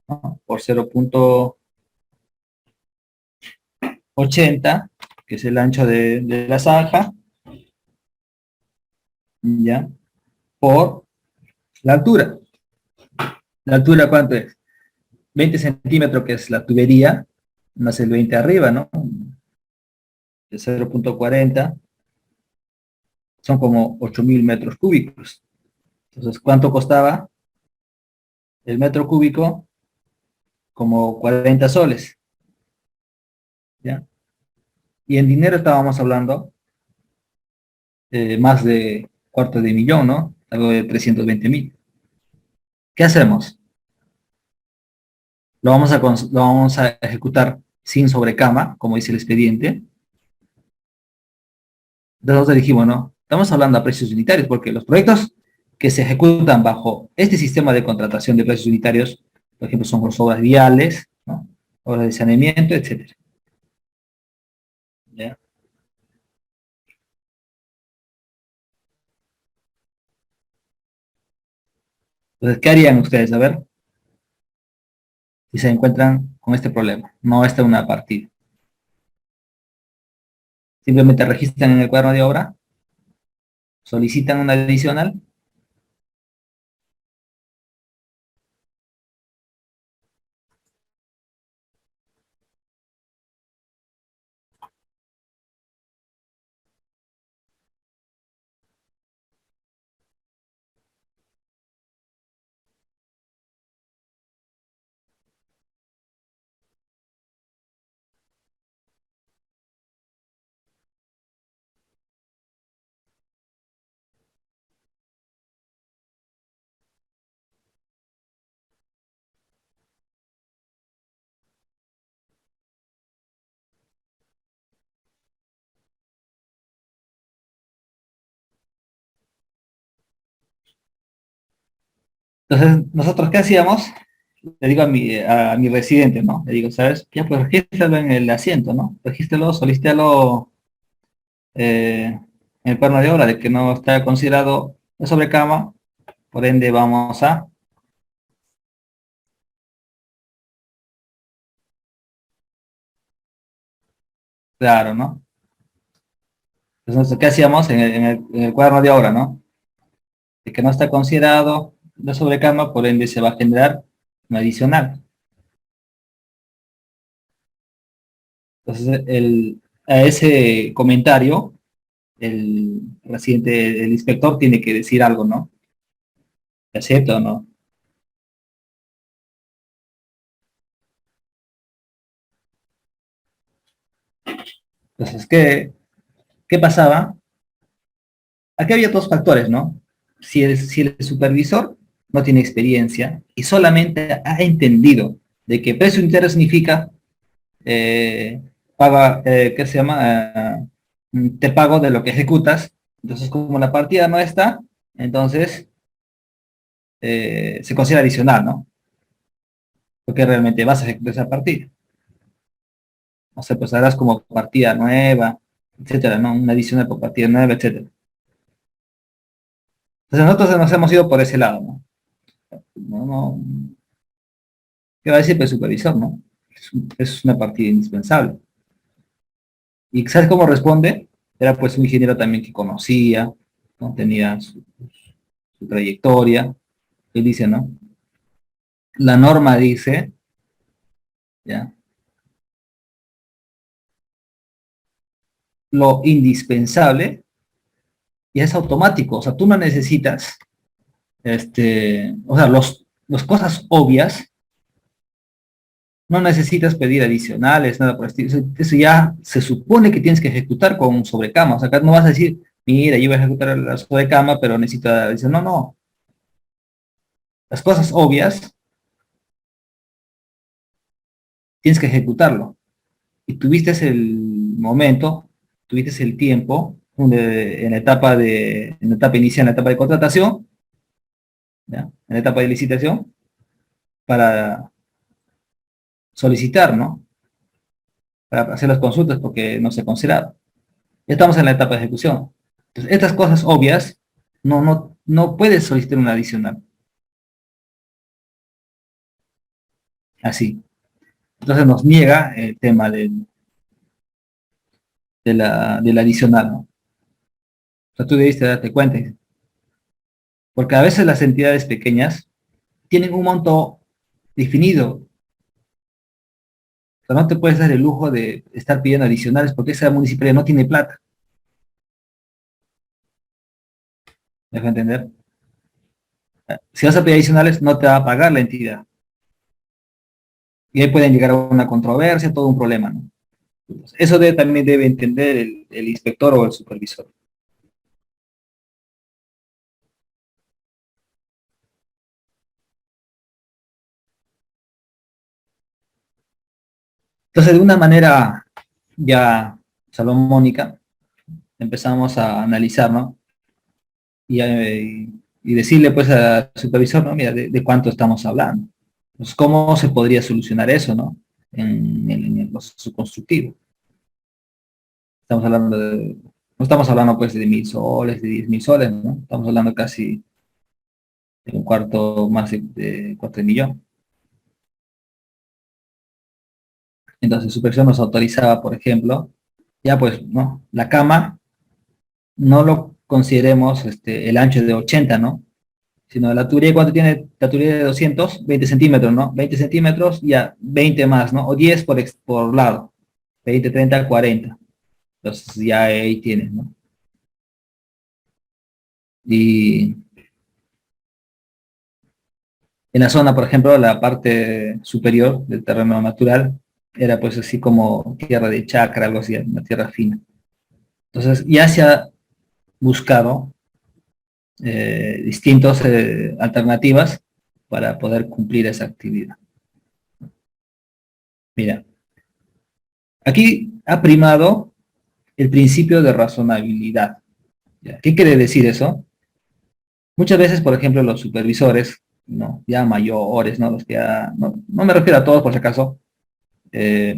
¿no? Por 0.80, que es el ancho de la zanja, ¿ya? Por la altura. ¿La altura cuánto es? 20 centímetros, que es la tubería, más el 20 arriba, ¿no? De 0.40, son como 8.000 metros cúbicos. Entonces, ¿cuánto costaba el metro cúbico? Como 40 soles, ¿ya? Y en dinero estábamos hablando más de cuarto de millón, ¿no? Algo de 320.000. ¿Qué hacemos? Lo vamos a ejecutar sin sobrecama, como dice el expediente. Entonces dijimos, ¿no? Estamos hablando a precios unitarios, porque los proyectos que se ejecutan bajo este sistema de contratación de precios unitarios, por ejemplo, son las obras viales, ¿no? Obras de saneamiento, etcétera. Entonces, ¿qué harían ustedes? A ver, si se encuentran con este problema. No está una partida. Simplemente registran en el cuaderno de obra, solicitan una adicional. Entonces, ¿nosotros qué hacíamos? Le digo a mi residente, ¿no? Le digo, ¿sabes? Ya, pues regístralo en el asiento, ¿no? Regístralo, solicítalo en el plano de obra de que no está considerado de sobrecama, por ende vamos a, claro, ¿no? Entonces, ¿qué hacíamos en el cuaderno de obra, ¿no? De que no está considerado de sobrecama, por ende se va a generar un adicional. Entonces, a ese comentario, el residente, el inspector tiene que decir algo, ¿no? ¿Acepta o no? Entonces, ¿qué pasaba? Aquí había dos factores, ¿no? Si el supervisor no tiene experiencia y solamente ha entendido de que precio unitario significa ¿qué se llama? Te pago de lo que ejecutas. Entonces, como la partida no está, entonces se considera adicional, ¿no? Porque realmente vas a ejecutar esa partida. O sea, pues harás como partida nueva, etcétera, ¿no? Una adicional por partida nueva, etcétera. Entonces nosotros nos hemos ido por ese lado, ¿no? No, no, ¿qué va a decir el supervisor, no? Es una partida indispensable. ¿Y sabes cómo responde? Era pues un ingeniero también que conocía, ¿no? Tenía su trayectoria. Él dice, ¿no? La norma dice, ¿ya? Lo indispensable ya es automático. O sea, tú no necesitas, o sea, las cosas obvias, no necesitas pedir adicionales, nada por el estilo. Eso ya se supone que tienes que ejecutar con sobrecama. O sea, acá no vas a decir, mira, yo voy a ejecutar la sobrecama, pero necesito adicional. No, no. Las cosas obvias tienes que ejecutarlo. Y tuviste el momento, tuviste el tiempo en la etapa inicial, en la etapa de contratación, ¿ya? En la etapa de licitación, para solicitar, ¿no? Para hacer las consultas porque no se consideraron. Ya estamos en la etapa de ejecución. Entonces, estas cosas obvias no puedes solicitar una adicional. Así. Entonces nos niega el tema de la adicional, ¿no? O sea, tú debiste darte cuenta. Porque a veces las entidades pequeñas tienen un monto definido. O sea, no te puedes dar el lujo de estar pidiendo adicionales porque esa municipalidad no tiene plata. ¿Me dejo entender? Si vas a pedir adicionales, no te va a pagar la entidad. Y ahí pueden llegar a una controversia, todo un problema, ¿no? Eso también debe entender el inspector o el supervisor. Entonces, de una manera ya salomónica, empezamos a analizar, ¿no? Y decirle pues al supervisor, ¿no? Mira, de cuánto estamos hablando. Pues, ¿cómo se podría solucionar eso, ¿no? En el proceso constructivo. Estamos hablando no estamos hablando pues de 1.000 soles, de 10.000 soles, ¿no? Estamos hablando casi un cuarto más de cuarto de millón. Entonces, el supervisor nos autorizaba, por ejemplo, ya pues, ¿no? La cama no lo consideremos el ancho de 80, ¿no? Sino la tubería, ¿cuánto tiene la tubería de 200? 20 centímetros, ¿no? 20 centímetros, ya 20 más, ¿no? O 10 por lado. 20, 30, 40. Entonces ya ahí tienes, ¿no? Y en la zona, por ejemplo, la parte superior del terreno natural era pues así como tierra de chacra, algo así, una tierra fina. Entonces ya se ha buscado distintas alternativas para poder cumplir esa actividad. Mira, aquí ha primado el principio de razonabilidad. ¿Ya? ¿Qué quiere decir eso? Muchas veces, por ejemplo, los supervisores, ¿no? Ya mayores, ¿no? Los que ya, no me refiero a todos por si acaso,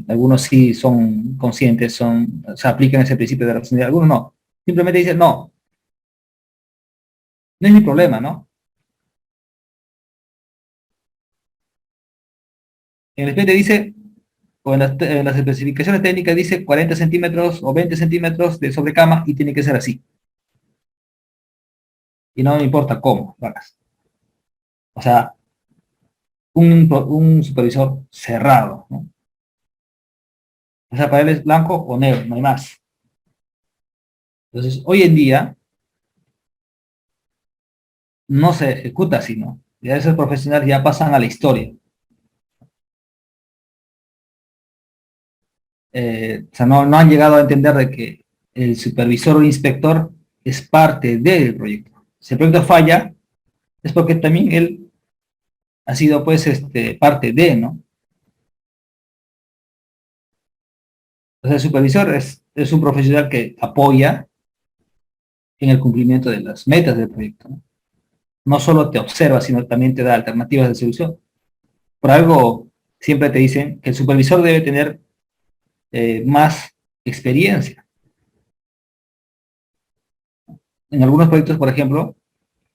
algunos sí son conscientes, se aplican ese principio de razonabilidad, algunos no. Simplemente dicen, no, no es mi problema, ¿no? En el expediente dice, o en las especificaciones técnicas dice 40 centímetros o 20 centímetros de sobrecama y tiene que ser así. Y no me importa cómo lo hagas. O sea, un supervisor cerrado, ¿no? O sea, para él es blanco o negro, no hay más. Entonces, hoy en día no se ejecuta así, ¿no? Ya esos profesionales ya pasan a la historia. O sea, no han llegado a entender de que el supervisor o inspector es parte del proyecto. Si el proyecto falla, es porque también él ha sido, pues, parte de, ¿no? O sea, el supervisor es un profesional que apoya en el cumplimiento de las metas del proyecto, ¿no? No solo te observa, sino también te da alternativas de solución. Por algo, siempre te dicen que el supervisor debe tener más experiencia. En algunos proyectos, por ejemplo,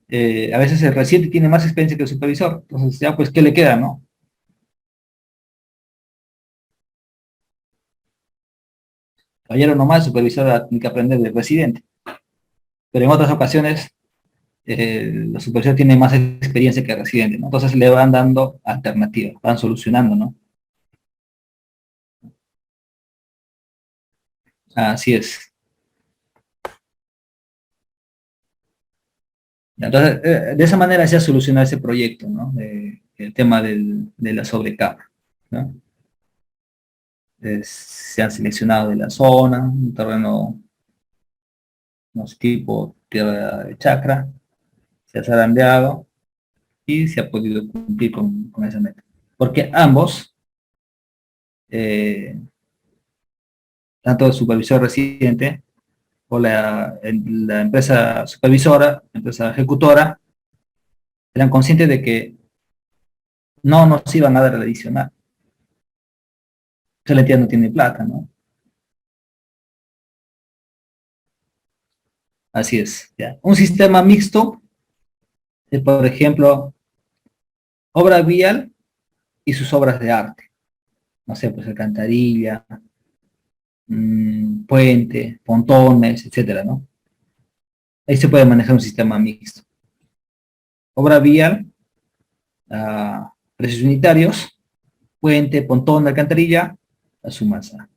a veces el residente tiene más experiencia que el supervisor. Entonces, ya, pues, ¿qué le queda, no? Ayer nomás, el supervisor tiene que aprender del residente. Pero en otras ocasiones, los supervisores tienen más experiencia que el residente, ¿no? Entonces le van dando alternativas, van solucionando, ¿no? Así es. Entonces, de esa manera se ha solucionado ese proyecto, ¿no? El tema de la sobrecarga, ¿no? Se han seleccionado de la zona, un terreno, no sé, tipo tierra de chacra, se ha zarandeado y se ha podido cumplir con esa meta. Porque ambos, eh, tanto el supervisor residente o la empresa supervisora, la empresa ejecutora, eran conscientes de que no nos iban a dar el adicional. La entidad no tiene plata, ¿no? Así es. ¿Ya? Un sistema mixto, por ejemplo, obra vial y sus obras de arte. No sé, pues alcantarilla, puente, pontones, etcétera, ¿no? Ahí se puede manejar un sistema mixto. Obra vial, precios unitarios, puente, pontón, alcantarilla, a su masa.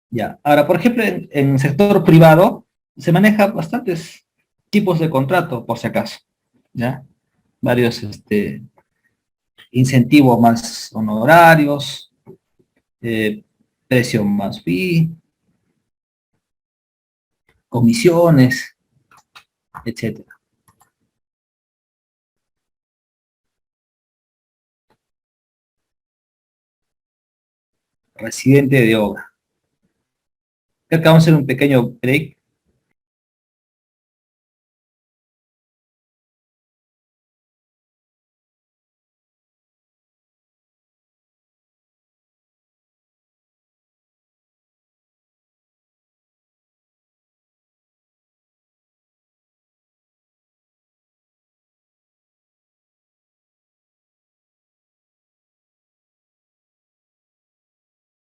Ya. Ahora, por ejemplo, en el sector privado se maneja bastantes tipos de contrato, por si acaso. ¿Ya? Varios incentivos más honorarios, eh, precio más fee, comisiones, etcétera. Residente de obra. Acá vamos a hacer un pequeño break